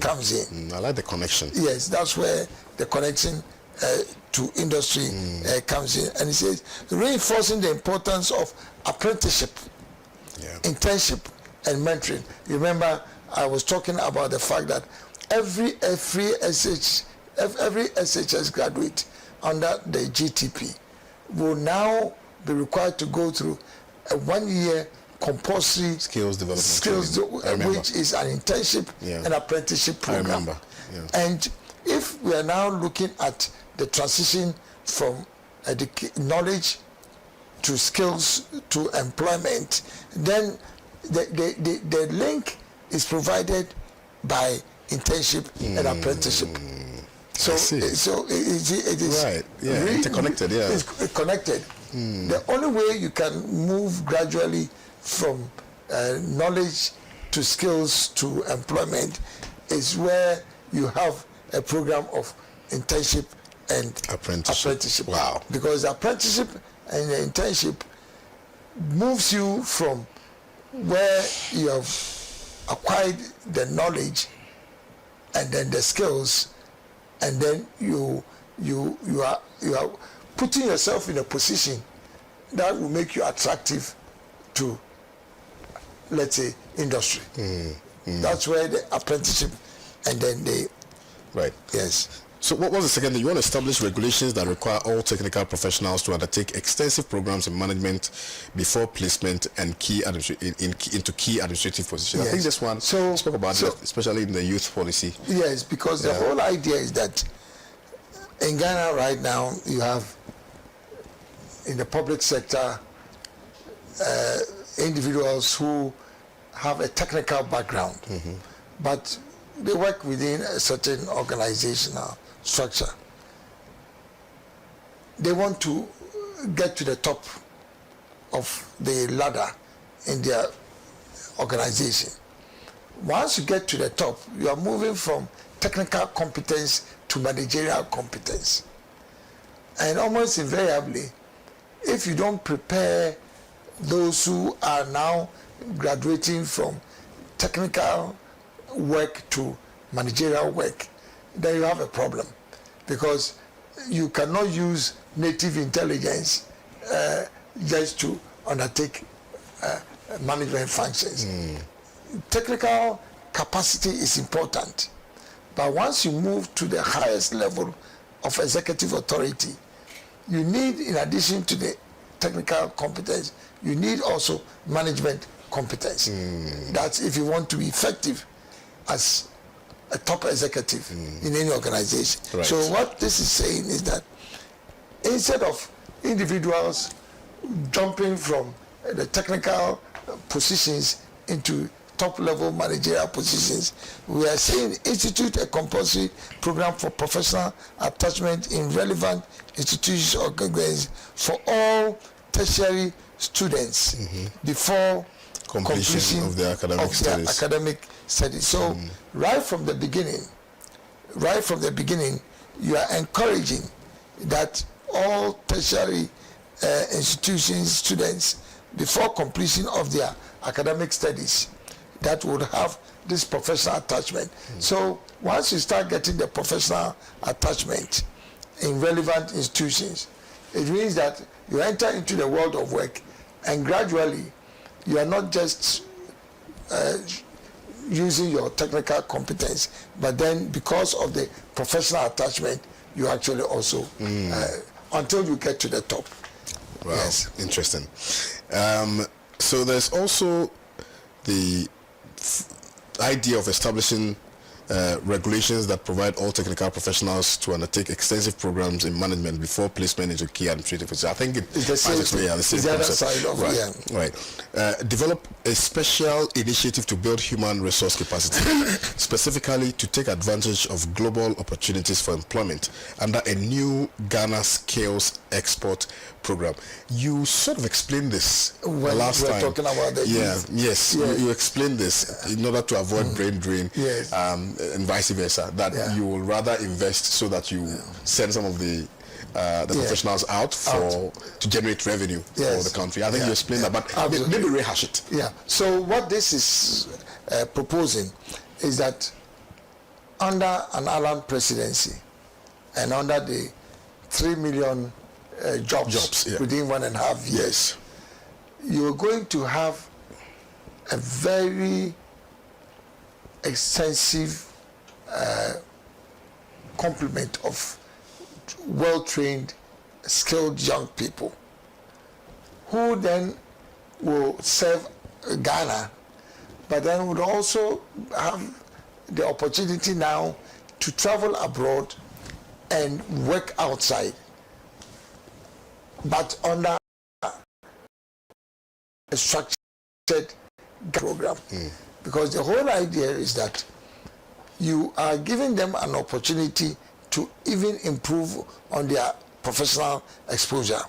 comes in. I like the connection. Yes, that's where the connection to industry comes in. And he says, reinforcing the importance of apprenticeship, internship, and mentoring. Remember, I was talking about the fact that every SHS graduate under the GTP will now be required to go through a 1-year compulsory skills development which is an internship and apprenticeship program. I remember. Yeah. And if we are now looking at the transition from knowledge to skills to employment, then the link is provided by internship and apprenticeship. So it is right. Yeah, interconnected. Yeah, it's connected. The only way you can move gradually from knowledge to skills to employment is where you have a program of internship and apprenticeship. Wow. Because the apprenticeship and the internship moves you from where you have acquired the knowledge and then the skills, and then you are putting yourself in a position that will make you attractive to, let's say, industry. That's where the apprenticeship and then the yes. So what was the second thing? You want to establish regulations that require all technical professionals to undertake extensive programs in management before placement and into key administrative positions. Yes. I think this one spoke about that, especially in the youth policy. Yes, because the whole idea is that in Ghana right now you have in the public sector individuals who have a technical background, but they work within a certain organizational structure. They want to get to the top of the ladder in their organization. Once you get to the top, you are moving from technical competence to managerial competence. And almost invariably, if you don't prepare those who are now graduating from technical work to managerial work, then you have a problem, because you cannot use native intelligence just to undertake management functions. Technical capacity is important, but once you move to the highest level of executive authority, you need, in addition to the technical competence, you need also management competence. That's if you want to be effective as a top executive in any organization. Right. So what this is saying is that instead of individuals jumping from the technical positions into top level managerial positions, we are saying institute a compulsory program for professional attachment in relevant institutions or organizations for all tertiary students before completion of their academic studies. So right from the beginning, you are encouraging that all tertiary institutions students, before completion of their academic studies, that would have this professional attachment. So once you start getting the professional attachment in relevant institutions, it means that you enter into the world of work, and gradually you are not just using your technical competence, but then because of the professional attachment, you actually also until you get to the top. Wow, yes. Interesting. So there's also the idea of establishing regulations that provide all technical professionals to undertake extensive programs in management before placement into key administrative positions. I think it's the same concept. Right. Develop a special initiative to build human resource capacity, specifically to take advantage of global opportunities for employment under a new Ghana Skills Export program. You sort of explained this last time. Talking about the you explained this in order to avoid brain drain. Yes. And vice versa, that you will rather invest so that you send some of the professionals out to generate revenue for the country. I think you explained that, but maybe rehash it. Yeah. So what this is proposing is that under an Allen presidency and under the 3 million jobs within 1.5 years, you're going to have a very extensive complement of well-trained, skilled young people who then will serve Ghana, but then would also have the opportunity now to travel abroad and work outside, but under a structured program. Because the whole idea is that you are giving them an opportunity to even improve on their professional exposure.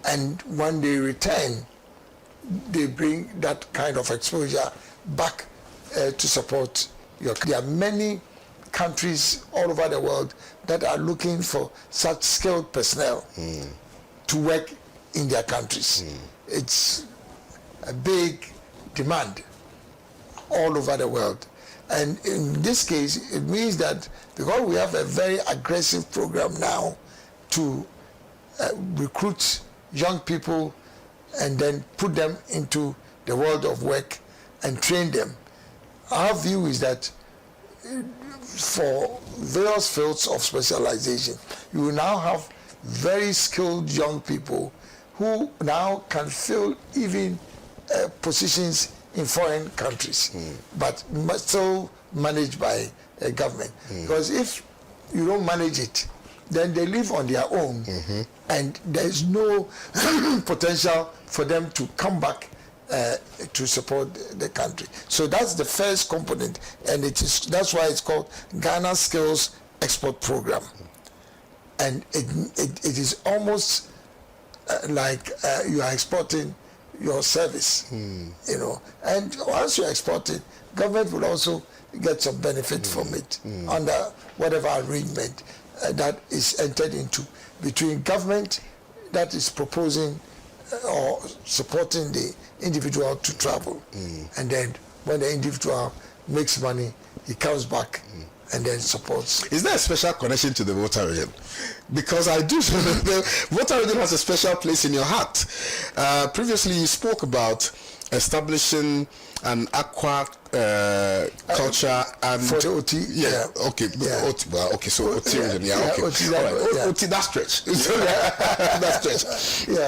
And when they return, they bring that kind of exposure back to support your. There are many countries all over the world that are looking for such skilled personnel to work in their countries. It's a big demand all over the world. And in this case, it means that because we have a very aggressive program now to recruit young people and then put them into the world of work and train them, our view is that for various fields of specialization, you will now have very skilled young people who now can fill even positions in foreign countries, but still managed by a government. Because if you don't manage it, then they live on their own, and there's no potential for them to come back to support the country. So that's the first component, and that's why it's called Ghana Skills Export Program. And it is almost like you are exporting your service, you know. And once you export it, government will also get some benefit from it under whatever arrangement that is entered into between government that is proposing or supporting the individual to travel. And then when the individual makes money, he comes back and then supports. Is there a special connection to the Volta region? Because I do. The Volta region has a special place in your heart. Previously, you spoke about establishing an aqua culture and for the OT. Okay. OT, well, okay. So OT region. Okay. OT, all right. OT, that stretch. That stretch. Yeah.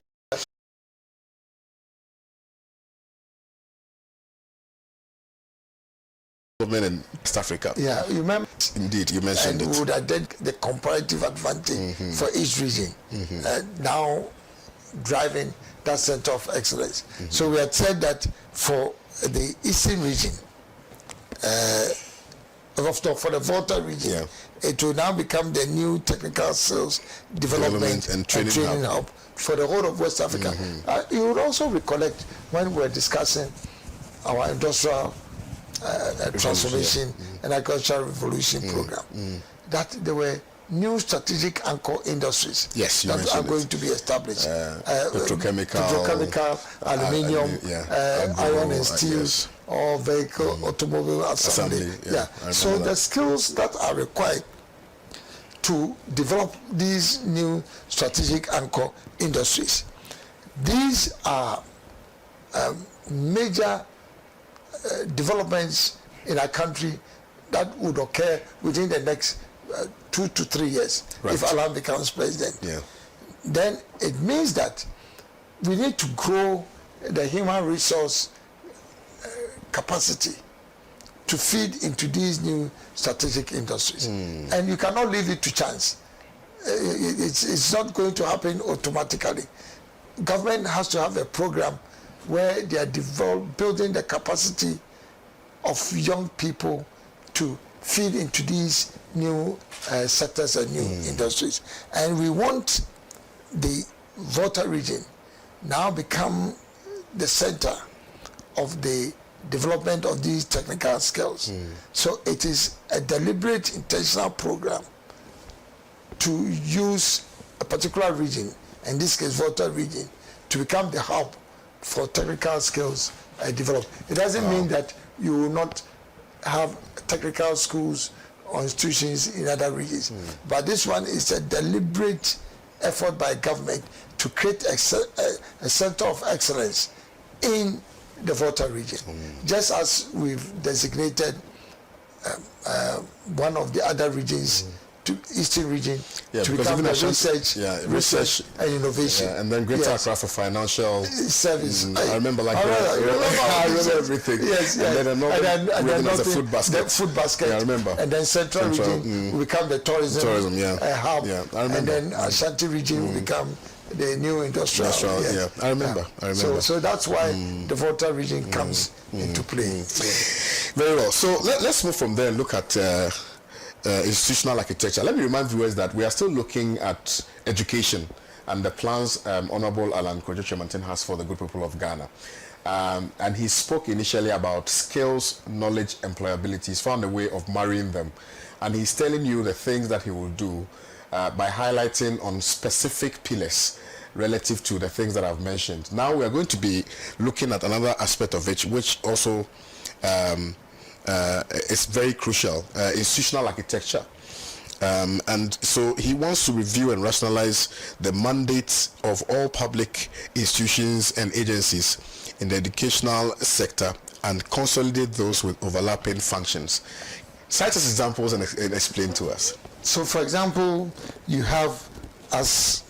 In West Africa. Yeah, you remember? Indeed, you mentioned and it. Would have done the comparative advantage for each region. Now driving that center of excellence. So we had said that for the eastern region, for the Volta region, it will now become the new technical sales development and training hub for the whole of West Africa. You would also recollect when we were discussing our industrial transformation and agricultural revolution program, that there were new strategic anchor industries that are going to be established. Petrochemical, aluminium, iron and steel, or vehicle, automobile assembly. So the skills that are required to develop these new strategic anchor industries, these are major developments in our country that would occur within the next 2 to 3 years if Alan becomes president. Then it means that we need to grow the human resource capacity to feed into these new strategic industries. And you cannot leave it to chance. It's not going to happen automatically. Government has to have a program where they are building the capacity of young people to feed into these new sectors and new industries. And we want the Volta region now become the center of the development of these technical skills. So it is a deliberate, intentional program to use a particular region, in this case Volta region, to become the hub for technical skills development. It doesn't mean that you will not have technical schools or institutions in other regions. But this one is a deliberate effort by government to create a center of excellence in the Volta region. Just as we've designated one of the other regions to Eastern region to become the research and innovation. And then Greater Accra for financial service. I remember I remember everything. Yes, and then another region as a food basket. The food basket. Yeah, I remember. And then Central region will become the tourism hub. Yeah, I remember. And then Ashanti region will become the new industrial. I remember. So that's why the Volta region comes into play. Very well. So let's move from there and look at institutional architecture. Let me remind viewers that we are still looking at education and the plans Honorable Alan Kojo Chemantin has for the good people of Ghana. And he spoke initially about skills, knowledge, employability. He's found a way of marrying them. And he's telling you the things that he will do by highlighting on specific pillars relative to the things that I've mentioned. Now we are going to be looking at another aspect of it, which also is very crucial, institutional architecture. And so he wants to review and rationalize the mandates of all public institutions and agencies in the educational sector and consolidate those with overlapping functions. Cite us examples and explain to us. So, for example, you have as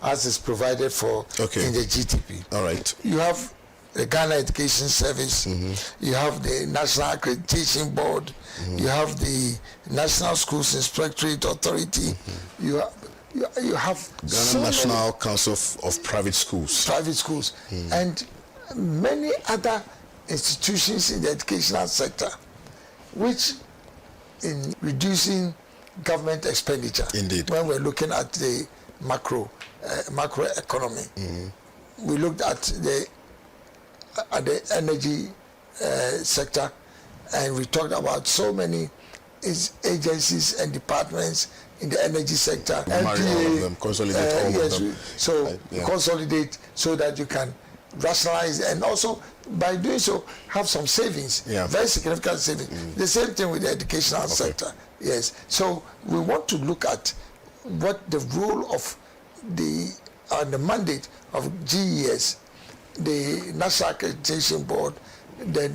is provided for in the GTP. All right. You have the Ghana Education Service. You have the National Accreditation Board. You have the National Schools Inspectorate Authority. You have Ghana National Council of Private Schools. And many other institutions in the educational sector, which in reducing government expenditure. Indeed. When we're looking at the macro economy, we looked at the energy sector, and we talked about so many agencies and departments in the energy sector. Marry all of them, consolidate all of them. So consolidate so that you can rationalize, and also by doing so have some savings, very significant savings. The same thing with the educational sector. Yes. So we want to look at what the role of the mandate of GES, the National Accreditation Board, the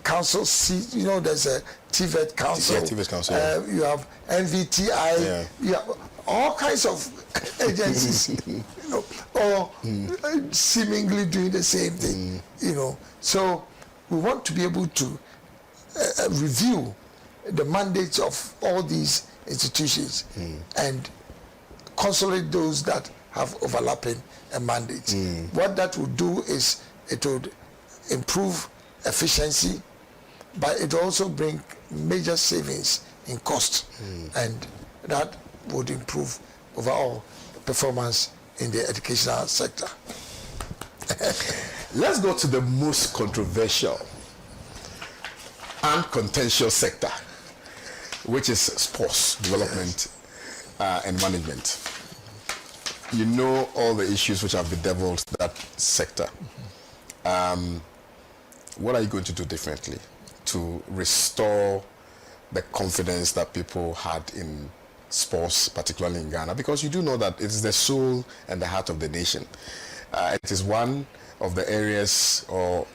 council seat. You know, there's a TVET council. TVET council. You have NVTI. You have all kinds of agencies, all seemingly doing the same thing. So we want to be able to review the mandates of all these institutions and consolidate those that have overlapping mandates. What that would do is it would improve efficiency, but it also bring major savings in cost, and that would improve overall performance in the educational sector. Let's go to the most controversial and contentious sector, which is sports development and management. You know all the issues which have bedeviled that sector. What are you going to do differently to restore the confidence that people had in sports, particularly in Ghana? Because you do know that it is the soul and the heart of the nation. It is one of the areas or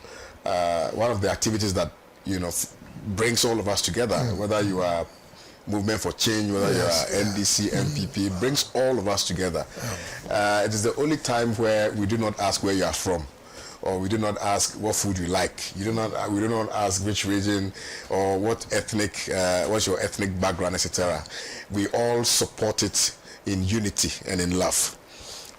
one of the activities that brings all of us together, whether you are Movement for Change, whether you are NDC, MPP, brings all of us together. It is the only time where we do not ask where you are from, or we do not ask what food you like. We do not ask which region or what's your ethnic background, etc. We all support it in unity and in love.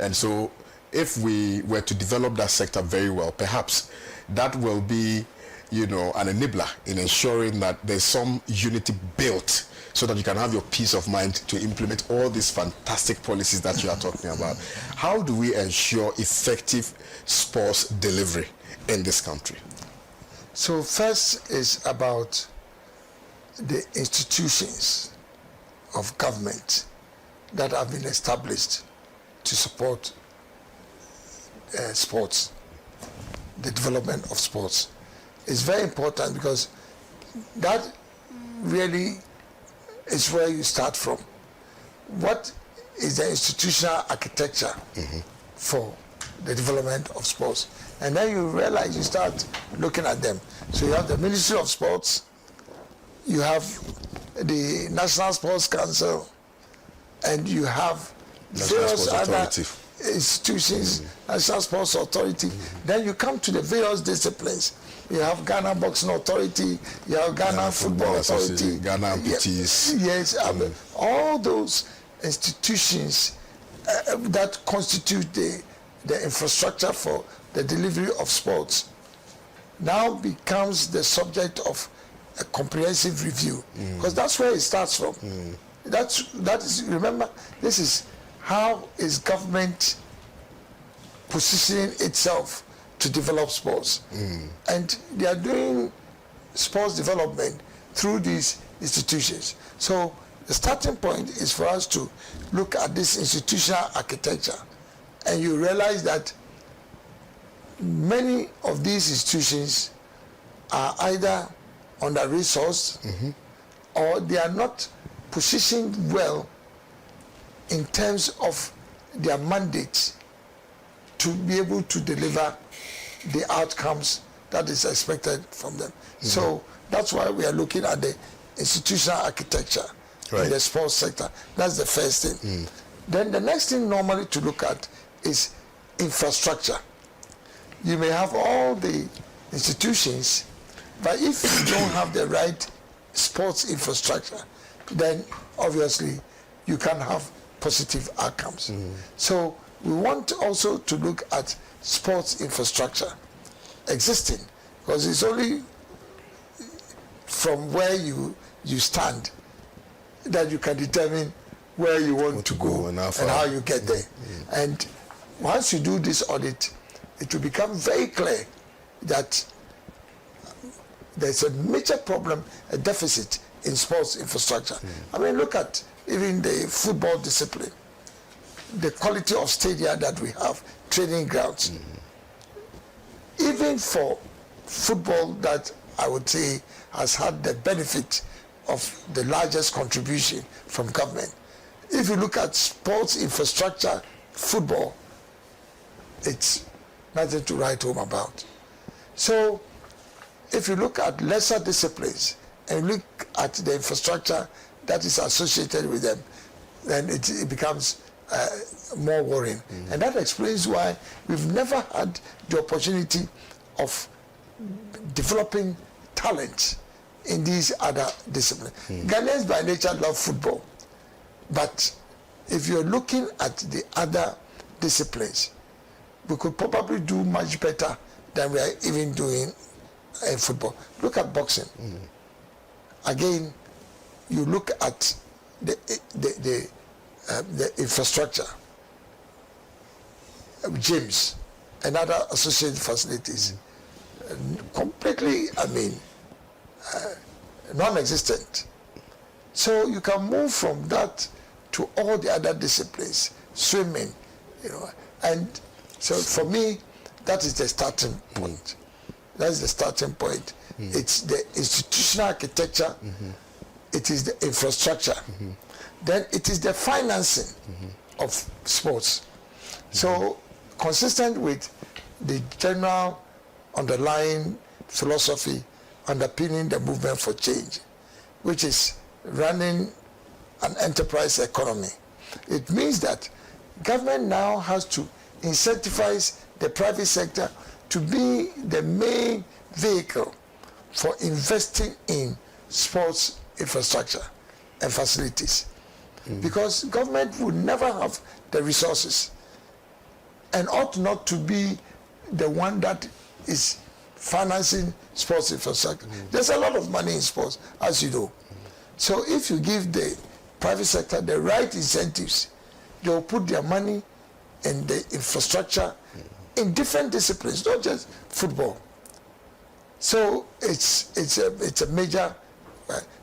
And so if we were to develop that sector very well, perhaps that will be, an enabler in ensuring that there's some unity built so that you can have your peace of mind to implement all these fantastic policies that you are talking about. How do we ensure effective sports delivery in this country? So first is about the institutions of government that have been established to support sports, the development of sports. is very important, because that really is where you start from. What is the institutional architecture for the development of sports? And then you realize, you start looking at them. So you have the Ministry of Sports, you have the National Sports Council, and you have various other institutions, National Sports Authority. Then you come to the various disciplines. You have Ghana Boxing Authority, you have Ghana Football Authority, Ghana Amputees. Yes, all those institutions that constitute the infrastructure for the delivery of sports now becomes the subject of a comprehensive review, because that's where it starts from. That is, remember, this is how is government positioning itself to develop sports, and they are doing sports development through these institutions. So the starting point is for us to look at this institutional architecture, and you realize that many of these institutions are either under-resourced or they are not positioned well in terms of their mandate to be able to deliver the outcomes that is expected from them. So that's why we are looking at the institutional architecture in the sports sector. That's the first thing. Then the next thing normally to look at is infrastructure. You may have all the institutions, but if you don't have the right sports infrastructure, then obviously you can have positive outcomes. So we want also to look at sports infrastructure existing, because it's only from where you stand that you can determine where you want to go and how you get there. And once you do this audit, it will become very clear that there's a major problem, a deficit in sports infrastructure. I mean, look at even the football discipline, the quality of stadia that we have, training grounds. Even for football, that I would say has had the benefit of the largest contribution from government. If you look at sports infrastructure, football, it's nothing to write home about. So if you look at lesser disciplines and look at the infrastructure that is associated with them, then it becomes more worrying. And that explains why we've never had the opportunity of developing talent in these other disciplines. Ghanaians by nature love football, but if you're looking at the other disciplines, we could probably do much better than we are even doing in football. Look at boxing. Again, you look at the infrastructure, gyms and other associated facilities, completely, I mean, non-existent. So you can move from that to all the other disciplines, swimming, and so for me, that is the starting point. That's the starting point. It's the institutional architecture, it is the infrastructure, then it is the financing of sports. So consistent with the general underlying philosophy underpinning the movement for change, which is running an enterprise economy, it means that government now has to incentivize the private sector to be the main vehicle for investing in sports infrastructure and facilities, because government would never have the resources and ought not to be the one that is financing sports infrastructure. There's a lot of money in sports, as you know. So if you give the private sector the right incentives, they will put their money in the infrastructure in different disciplines, not just football. So it's a major,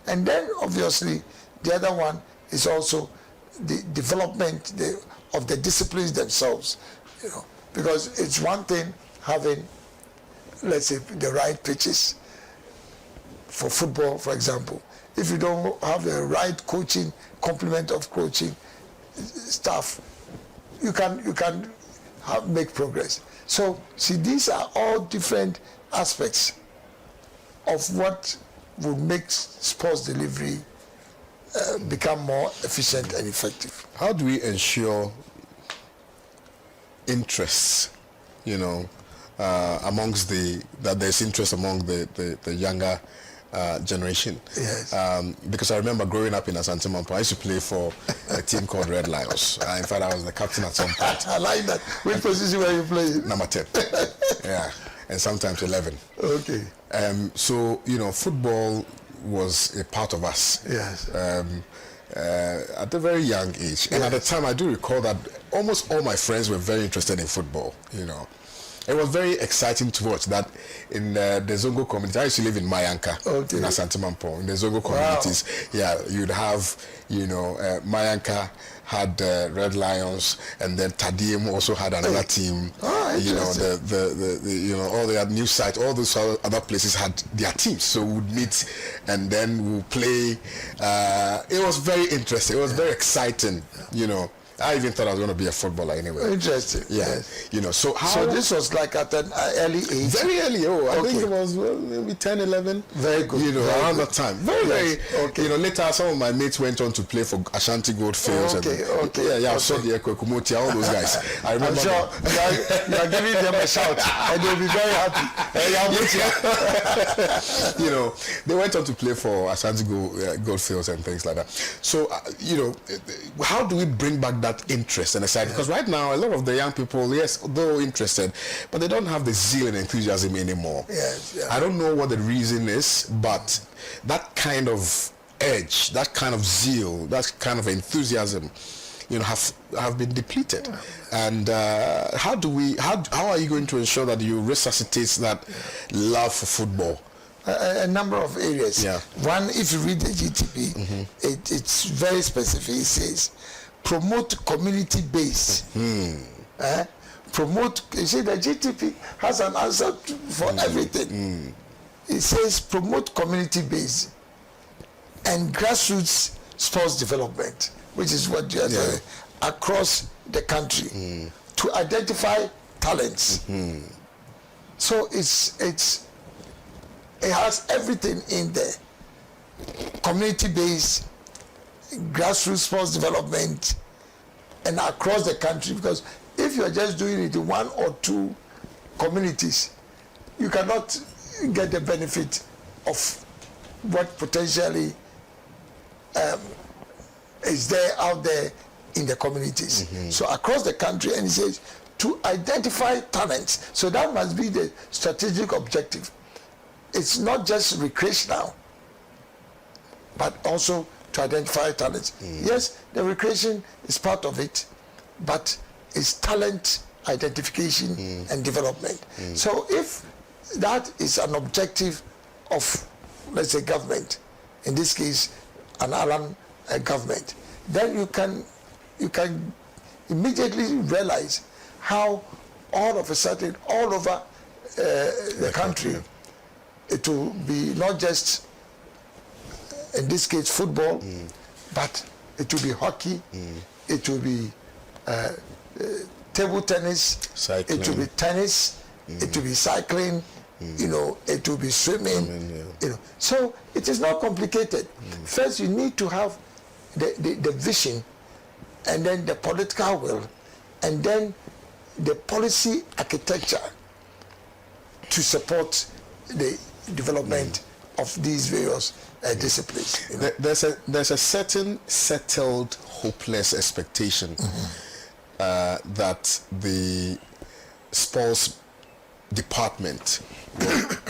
and then obviously the other one is also the development of the disciplines themselves, because it's one thing having let's say, the right pitches for football, for example. If you don't have the right coaching, complement of coaching staff, you can make progress. So, see, these are all different aspects of what would make sports delivery become more efficient and effective. How do we ensure interests, amongst that there's interest among the younger generation? Yes. Because I remember growing up in Asante Mampo, I used to play for a team called Red Lions. In fact, I was the captain at some point. I like that. Which position were you playing? Number 10. Yeah, and sometimes 11. Okay. So, football was a part of us. Yes. At a very young age. And at the time, I do recall that almost all my friends were very interested in football, It was very exciting to watch that in the Zongo community. I used to live in Mayanka, in Asante Mampo, in the Zongo communities. Yeah, you'd have, Mayanka had Red Lions, and then Tadiem also had another team. All the new sites, all those other places had their teams. So we would meet, and then we'll play. It was very interesting. It was very exciting, I even thought I was going to be a footballer anyway. Interesting. Yeah. Yes. So how... So this was like at an early age? Very early. I think it was maybe 10, 11. Very good. Around that time. Very. Okay. Later some of my mates went on to play for Ashanti Goldfields. Okay. Yeah, so the Kumoti, all those guys. I remember. I'm sure you are giving them a shout and they'll be very happy. They went on to play for Ashanti Goldfields and things like that. So, how do we bring back that interest and excitement? Because right now a lot of the young people, yes, though interested, but they don't have the zeal and enthusiasm anymore. Yes. I don't know what the reason is, but that kind of edge, that kind of zeal, that kind of enthusiasm, have been depleted. And how are you going to ensure that you resuscitate that love for football? A number of areas. Yeah. One, if you read the GTP, it's very specific. It says promote community base. Promote. You see, the GTP has an answer for everything. It says promote community base and grassroots sports development, which is what you are doing across the country to identify talents. So it has everything in there. Community based, grassroots sports development, and across the country, because if you are just doing it in one or two communities, you cannot get the benefit of what potentially is there out there in the communities. So across the country, and it says to identify talents. So that must be the strategic objective. It's not just recreational, but also to identify talents. Yes, the recreation is part of it, but it's talent identification and development. So if that is an objective of, let's say, government, in this case, an Alan government, then you can immediately realize how all of a sudden, all over the country, it will be not just, in this case, football, but it will be hockey, it will be table tennis, cycling. it will be tennis, it will be cycling, it will be swimming, So it is not complicated. First, you need to have the vision, and then the political will, and then the policy architecture to support the development of these various disciplines. There's a certain settled, hopeless expectation that the sports department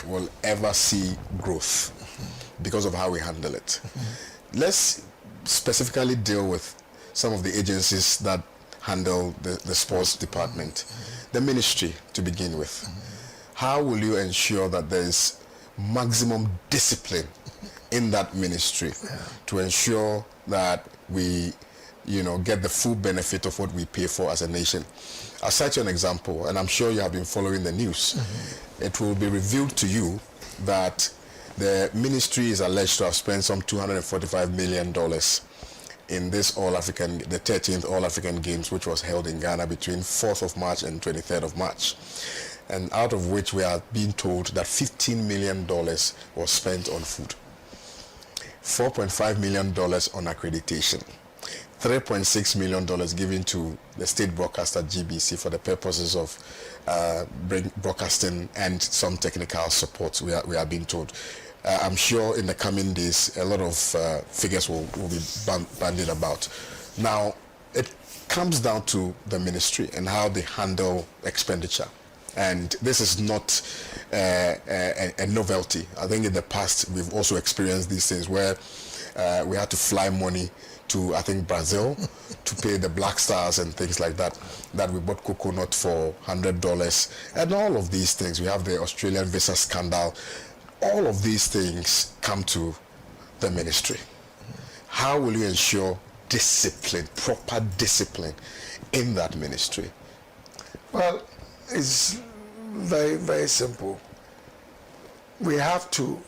will ever see growth because of how we handle it. Let's specifically deal with some of the agencies that handle the sports department. The ministry, to begin with. How will you ensure that there is maximum discipline in that ministry to ensure that we get the full benefit of what we pay for as a nation. I'll cite you an example, and I'm sure you have been following the news. It will be revealed to you that the ministry is alleged to have spent some $245 million in this the 13th All-African Games, which was held in Ghana between 4th of March and 23rd of March. And out of which we are being told that $15 million was spent on food, $4.5 million on accreditation, $3.6 million given to the state broadcaster GBC for the purposes of broadcasting and some technical support, we are being told. I'm sure in the coming days, a lot of figures will be bandied about. Now, it comes down to the ministry and how they handle expenditure. And this is not a novelty. I think in the past, we've also experienced these things where we had to fly money to, I think, Brazil to pay the Black Stars and things like that, that we bought coconut for $100 and all of these things. We have the Australian visa scandal. All of these things come to the ministry. How will you ensure discipline, proper discipline in that ministry? Well, it's very, very simple. We have to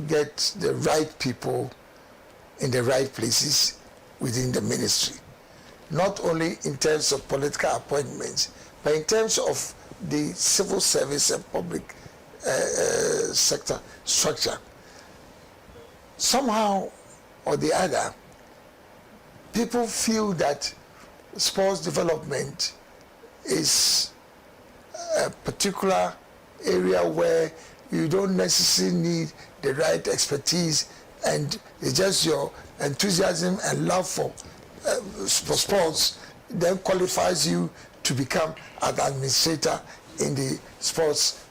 get the right people in the right places within the ministry, not only in terms of political appointments, but in terms of the civil service and public sector structure. Somehow or the other, people feel that sports development is a particular area where you don't necessarily need the right expertise, and it's just your enthusiasm and love for sports then qualifies you to become an administrator in the sports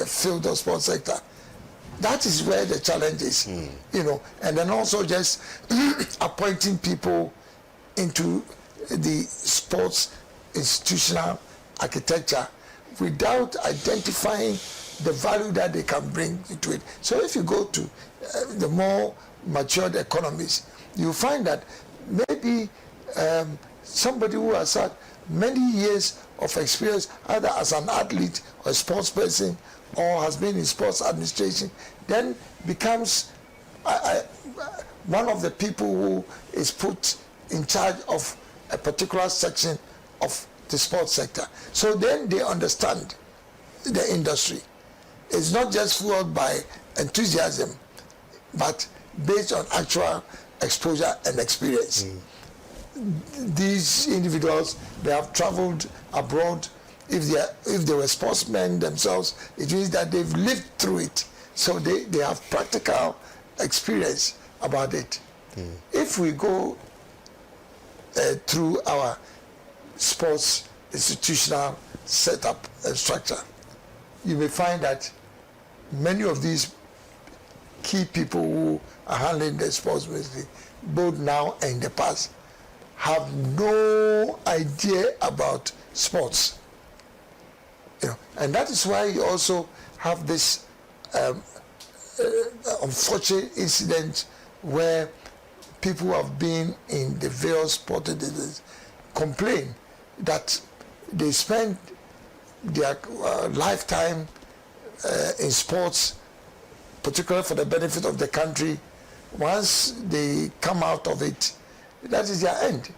field or sports sector. That is where the challenge is, and then also just appointing people into the sports institutional architecture without identifying the value that they can bring into it. So if you go to the more matured economies, you find that maybe somebody who has had many years of experience either as an athlete or a sports person or has been in sports administration then becomes one of the people who is put in charge of a particular section of the sports sector. So then they understand the industry. It's not just fueled by enthusiasm, but based on actual exposure and experience. These individuals, they have traveled abroad. If they were sportsmen themselves, it means that they've lived through it. So they have practical experience about it. If we go through our sports institutional setup and structure, you may find that many of these key people who are handling the sports ministry, both now and in the past, have no idea about sports. And that is why you also have this unfortunate incident where people who have been in the various sporting divisions complain that they spend their lifetime in sports, particularly for the benefit of the country. Once they come out of it, that is their end.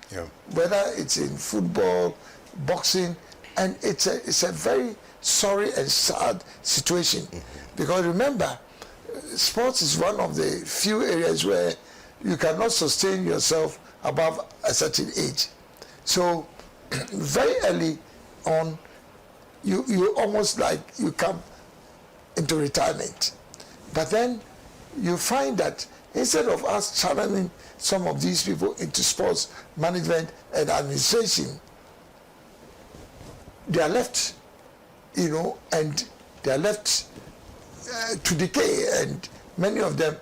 Whether it's in football, boxing, and it's a very sorry and sad situation. Because remember, sports is one of the few areas where you cannot sustain yourself above a certain age. So very early on, you almost like you come into retirement. But then you find that instead of us channeling some of these people into sports management and administration, they are left, and they are left to decay, and many of them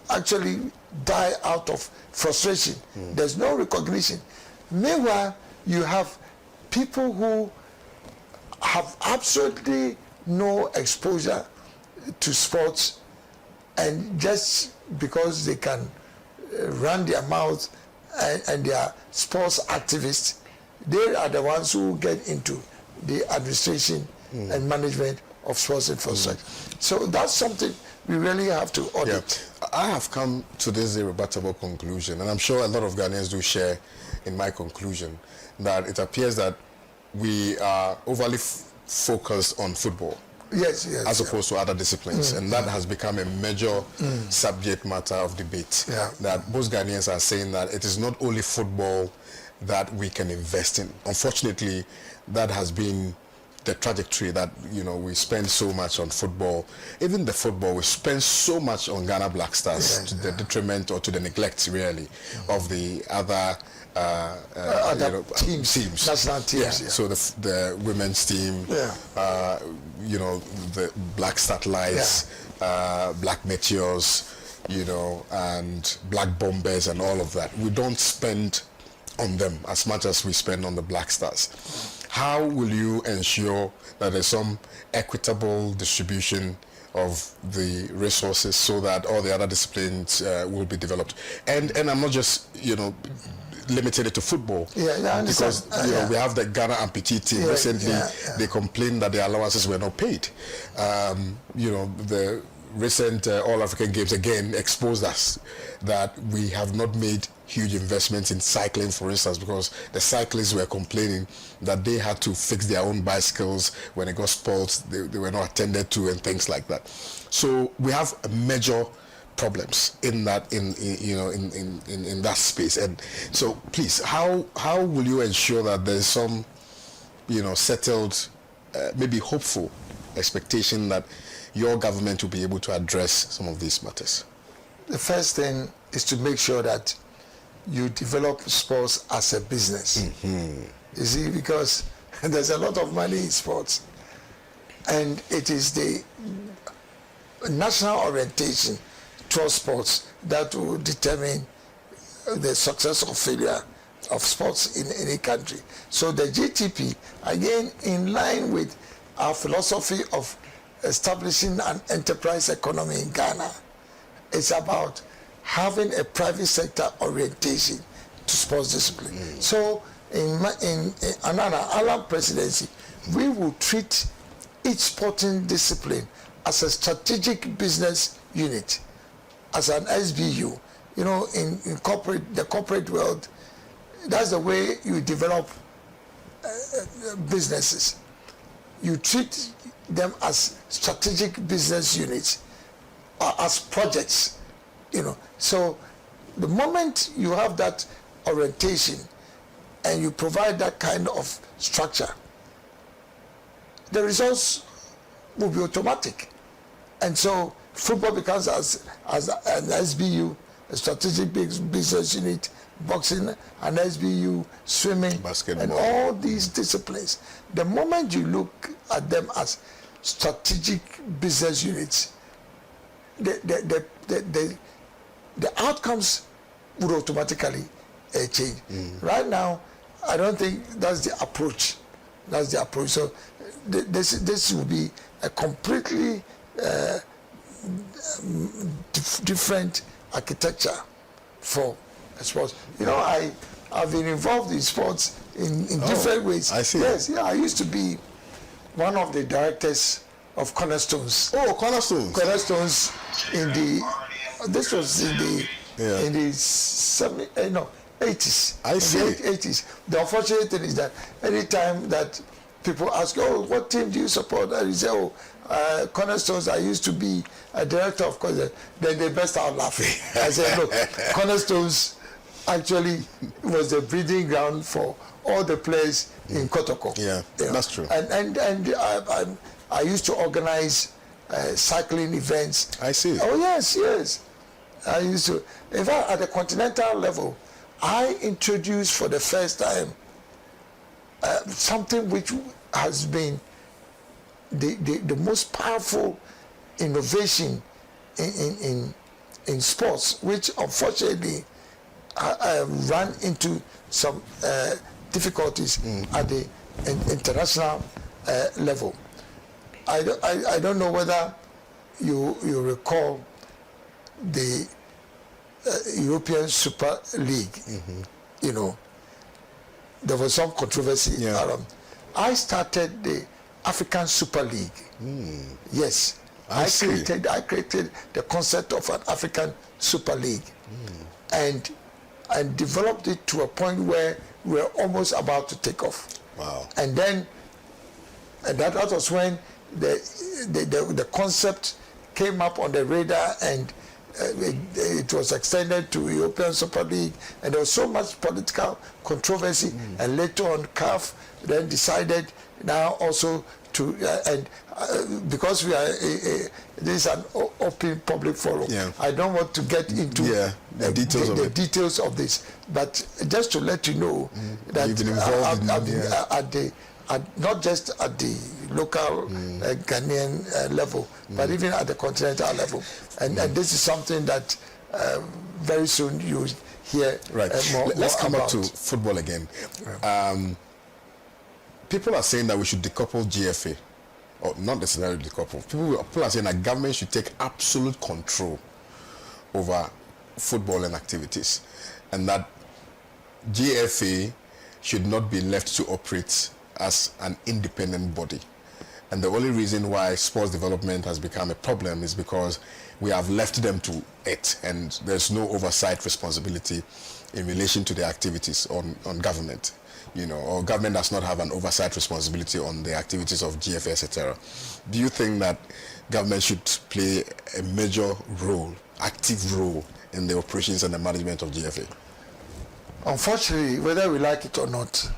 actually die out of frustration. There's no recognition. Meanwhile, you have people who have absolutely no exposure to sports, and just because they can run their mouth and they are sports activists. They are the ones who get into the administration and management of sports infrastructure. So that's something we really have to audit. Yeah. I have come to this irrebuttable conclusion, and I'm sure a lot of Ghanaians do share in my conclusion, that it appears that we are overly focused on football. Yes, As opposed to other disciplines, and that has become a major subject matter of debate. Yeah. That most Ghanaians are saying that it is not only football that we can invest in. Unfortunately, that has been the trajectory, that we spend so much on football. Even the football, we spend so much on Ghana Black Stars, to the detriment or to the neglect, really, of the other teams, national teams. Yeah. So the women's team, the Black Satellites, Black Meteors, and Black Bombers and all of that. We don't spend on them as much as we spend on the Black Stars. How will you ensure that there's some equitable distribution of the resources so that all the other disciplines will be developed? And I'm not just limited it to football, because we have the Ghana amputee team. Recently they complained that their allowances were not paid. The recent All-African Games again exposed us that we have not made huge investments in cycling, for instance, because the cyclists were complaining that they had to fix their own bicycles when it got spoiled. They were not attended to and things like that. So we have major problems in that in that space. And so please, how will you ensure that there's some settled, maybe hopeful expectation that your government will be able to address some of these matters? The first thing is to make sure that you develop sports as a business. You see, because there's a lot of money in sports, and it is the national orientation towards sports that will determine the success or failure of sports in any country. So the GTP, again, in line with our philosophy of establishing an enterprise economy in Ghana, it's about having a private sector orientation to sports discipline. So in Alan presidency, we will treat each sporting discipline as a strategic business unit, as an SBU. In the corporate world, that's the way you develop businesses. You treat them as strategic business units, as projects. So the moment you have that orientation and you provide that kind of structure, the results will be automatic. And so football becomes as an SBU, a strategic business unit, boxing, an SBU, swimming, basketball, and all these disciplines. The moment you look at them as strategic business units, the outcomes would automatically change. Right now, I don't think that's the approach. So this will be a completely different architecture for sports. I've been involved in sports in different ways. I see. Yes, I used to be one of the directors of Cornerstones. Oh, Cornerstones. Cornerstones this was in the 80s. I see. In the 80s. The unfortunate thing is that anytime that people ask, what team do you support? And you say, Cornerstones, I used to be a director of Cornerstones. Then they burst out laughing. I said, look, Cornerstones actually was the breeding ground for all the players in Kotoko. Yeah, that's true. And I used to organize cycling events. I see. Oh, yes. I used to. In fact, at the continental level, I introduced for the first time something which has been the most powerful innovation in sports, which unfortunately ran into some difficulties at the international level. I don't know whether you recall the European Super League, you know, there was some controversy around. I started the African Super League. Yes, I created the concept of an African Super League, and developed it to a point where we're almost about to take off. Wow! And then, that was when the concept came up on the radar, and it was extended to European Super League, and there was so much political controversy, and later on CAF then decided now also to because we are this is an open public forum. I don't want to get into the details of this, but just to let you know that you've been involved not just at the local Ghanaian level, but even at the continental level, and this is something that very soon you hear more. Let's come back about. to football again. People are saying that we should decouple GFA, or not necessarily decouple. People are saying that government should take absolute control over footballing activities, and that GFA should not be left to operate as an independent body. And the only reason why sports development has become a problem is because we have left them to it, and there's no oversight responsibility in relation to the activities on government, you know, or government does not have an oversight responsibility on the activities of GFA, etc. Do you think that government should play a major role, active role, in the operations and the management of GFA? Unfortunately, whether we like it or not,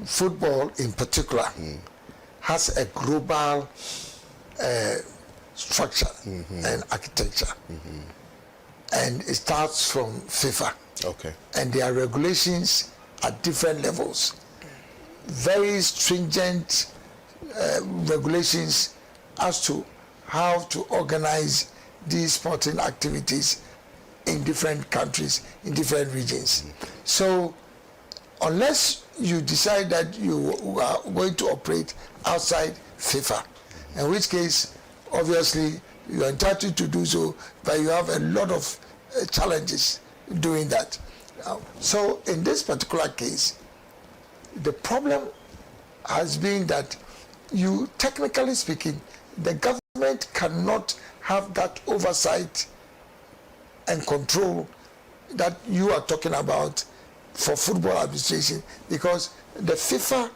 football in particular has a global structure and architecture, and it starts from FIFA. Okay. And there are regulations at different levels, very stringent regulations as to how to organize these sporting activities in different countries, in different regions. So unless you decide that you are going to operate outside FIFA, in which case obviously you are entitled to do so, but you have a lot of challenges doing that. So in this particular case, the problem has been that you, technically speaking, the government cannot have that oversight and control that you are talking about for football administration, because the FIFA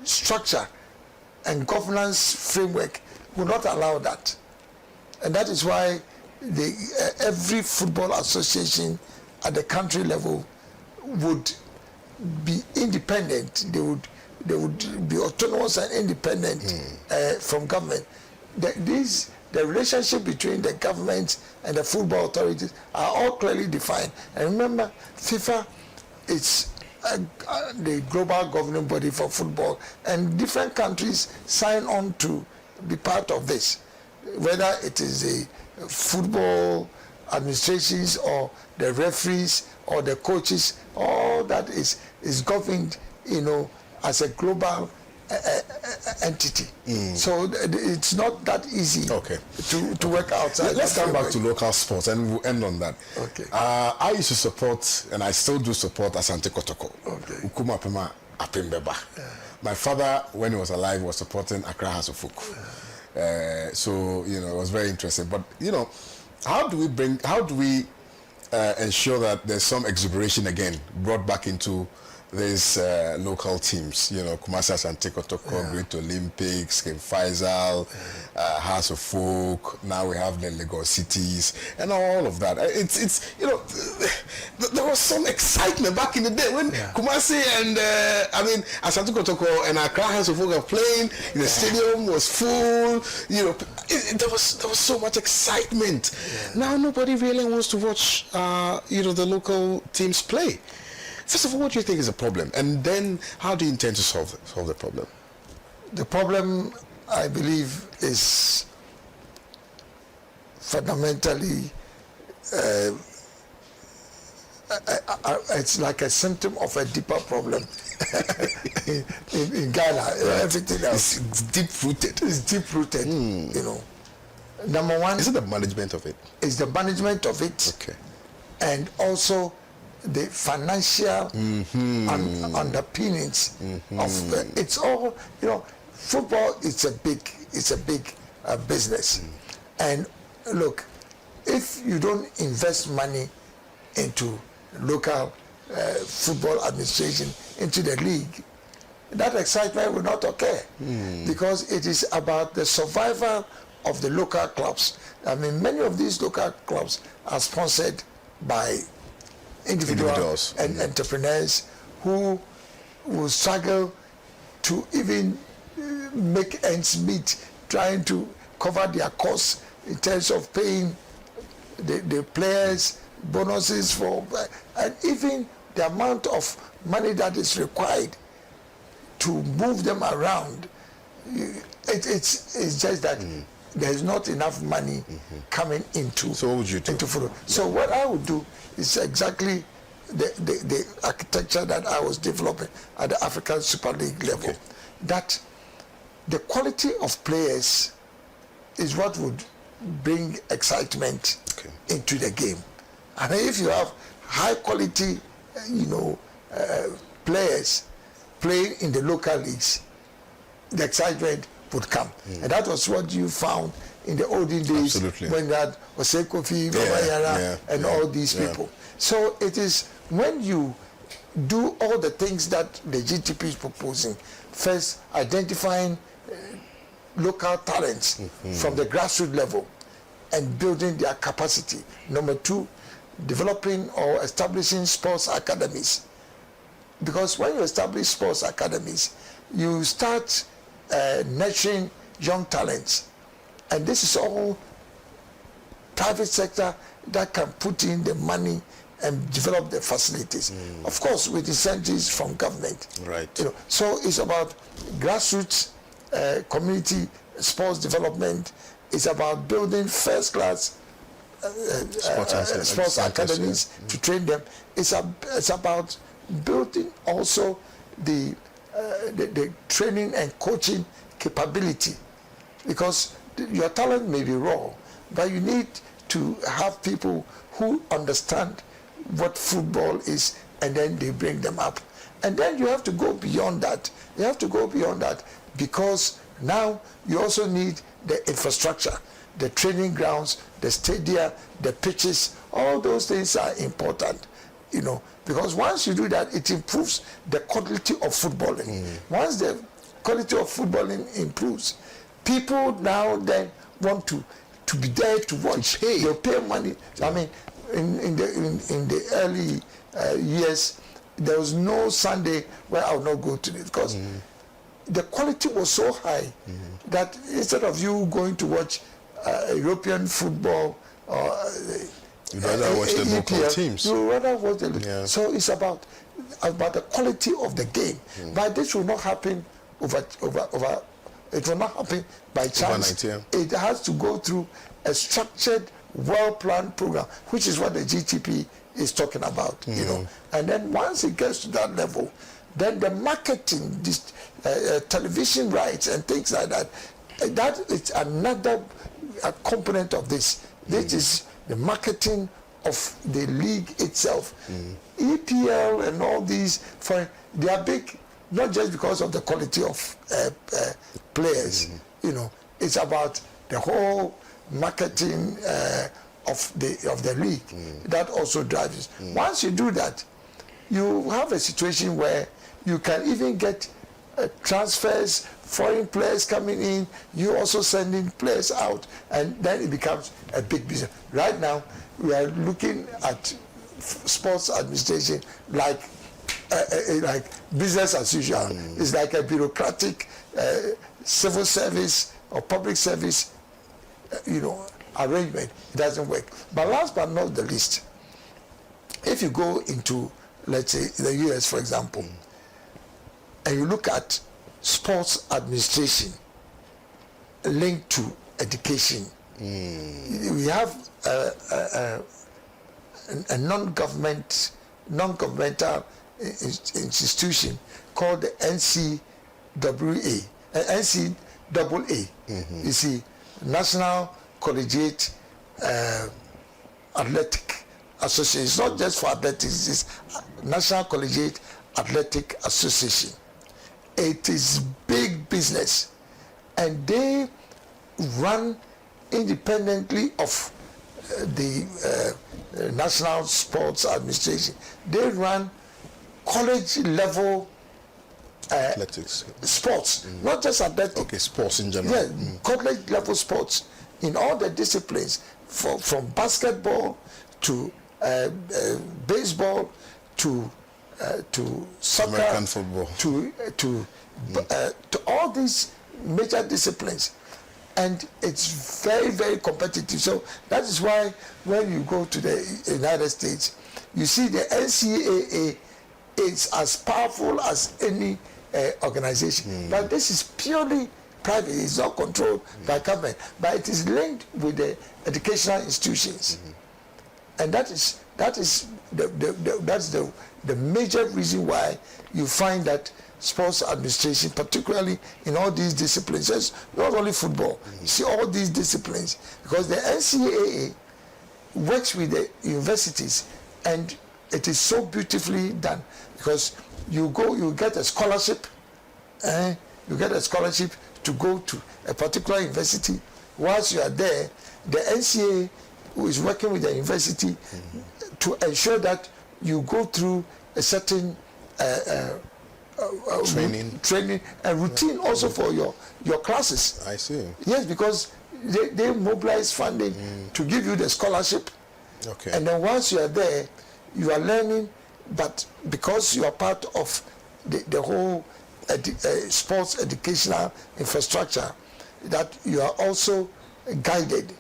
structure and governance framework will not allow that. And that is why every football association at the country level would be independent. They would be autonomous and independent from government. The relationship between the government and the football authorities are all clearly defined. And remember, FIFA is the global governing body for football, and different countries sign on to be part of this, whether it is the football administrations or the referees or the coaches. All that is governed, you know, as a global entity. So it's not that easy to work outside. Let's come back to local sports, and we'll end on that. Okay. I used to support, and I still do support, Asante Kotoko. Ukuma Pema Apembeba. My father, when he was alive, was supporting Accra House of Folk. So, you know, it was very interesting. But, you know, how do we ensure that there's some exuberation again brought back into these local teams, you know, Kumasi Asante Kotoko, Great Olympics, King Faisal, House of Folk, now we have the Lagos Cities, and all of that. It's you know, there was some excitement back in the day when Kumasi and, Asante Kotoko and Accra House of Folk were playing, the stadium was full, you know, there was so much excitement. Now nobody really wants to watch, you know, the local teams play. First of all, what do you think is the problem? And then how do you intend to solve the problem? The problem, I believe, is fundamentally, it's like a symptom of a deeper problem in Ghana. Everything else is deep-rooted. It's deep-rooted, you know. Number one Is it the management of it? is the management of it, Okay. and also the financial underpinnings of it's all, football is a big business. And look, if you don't invest money into local football administration, into the league, that excitement will not occur, because it is about the survival of the local clubs. I mean, many of these local clubs are sponsored by individuals and entrepreneurs who will struggle to even make ends meet, trying to cover their costs in terms of paying the players bonuses for, and even the amount of money that is required to move them around. It's just that there's not enough money coming into. So what would you do? Into football. So what I would do is exactly the architecture that I was developing at the African Super League level. Okay. That the quality of players is what would bring excitement into the game. And if you have high quality, players playing in the local leagues, the excitement would come. And that was what you found in the olden days. Absolutely. When that was Kofi, Baba Yara, and all these people. So it is when you do all the things that the GTP is proposing, first identifying local talents from the grassroots level and building their capacity. Number two, developing or establishing sports academies. Because when you establish sports academies, you start nurturing young talents. And this is all private sector that can put in the money and develop the facilities. Of course, with incentives from government. Right. So it's about grassroots community sports development. It's about building first-class sports academies to train them. It's about building also the training and coaching capability, because your talent may be raw, but you need to have people who understand what football is, and then they bring them up. And then you have to go beyond that. You have to go beyond that, because now you also need the infrastructure, the training grounds, the stadia, the pitches. All those things are important, because once you do that, it improves the quality of footballing. Once the quality of footballing improves, people now then want to be there to watch. They'll pay money. I mean, in the early years, there was no Sunday where I would not go to it, because the quality was so high that instead of you going to watch European football or you'd rather watch the local teams. You rather watch the So it's about the quality of the game. But this will not happen over. It will not happen by chance. It has to go through a structured, well-planned program, which is what the GTP is talking about. And then once it gets to that level, then the marketing, this television rights and things like that, that is another component of this. This is the marketing of the league itself. EPL and all these, they are big, not just because of the quality of players. It's about the whole marketing of the league that also drives. Once you do that, you have a situation where you can even get transfers, foreign players coming in, you also sending players out, and then it becomes a big business. Right now, we are looking at sports administration like business as usual. It's like a bureaucratic civil service or public service, arrangement. It doesn't work. But last but not the least, if you go into, let's say, the US, for example, and you look at sports administration linked to education, we have a non-governmental institution called the NCAA. You see, National Collegiate Athletic Association. It's not just for athletics, it's National Collegiate Athletic Association. It is big business, and they run independently of the National Sports Administration. They run college level Athletics. sports, not just athletics. Okay, sports in general. Yeah, college level sports in all the disciplines, from basketball to baseball to soccer, American football, to all these major disciplines, and it's very, very competitive. So that is why when you go to the United States, you see the NCAA is as powerful as any organization, but this is purely private. It's not controlled by government, but it is linked with the educational institutions, and that's the major reason why you find that sports administration, particularly in all these disciplines, it's not only football, you see all these disciplines, because the NCAA works with the universities, and it is so beautifully done, because you get a scholarship, to go to a particular university. Once you are there, the NCAA who is working with the university to ensure that you go through a certain training and routine also for your classes. I see. Yes, because they mobilize funding to give you the scholarship. Okay. And then once you are there, you are learning, but because you are part of the whole sports educational infrastructure, that you are also guided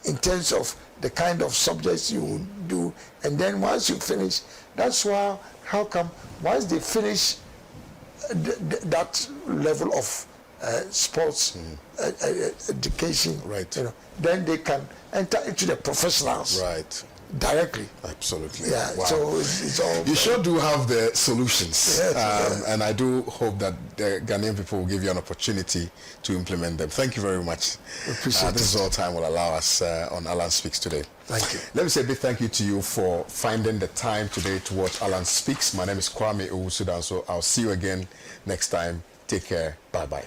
in terms of the kind of subjects you will do. And then once you finish, that's why, how come once they finish that level of sports education, right, then they can enter into the professionals, right, directly. Absolutely. Yeah. Wow. So it's all. You sure do have the solutions, Yes, and I do hope that the Ghanaian people will give you an opportunity to implement them. Thank you very much. Appreciate this it. is all time will allow us on Alan Speaks today. Thank you. Let me say a big thank you to you for finding the time today to watch Alan Speaks. My name is Kwame Owusu, so I'll see you again next time. Take care. Bye bye.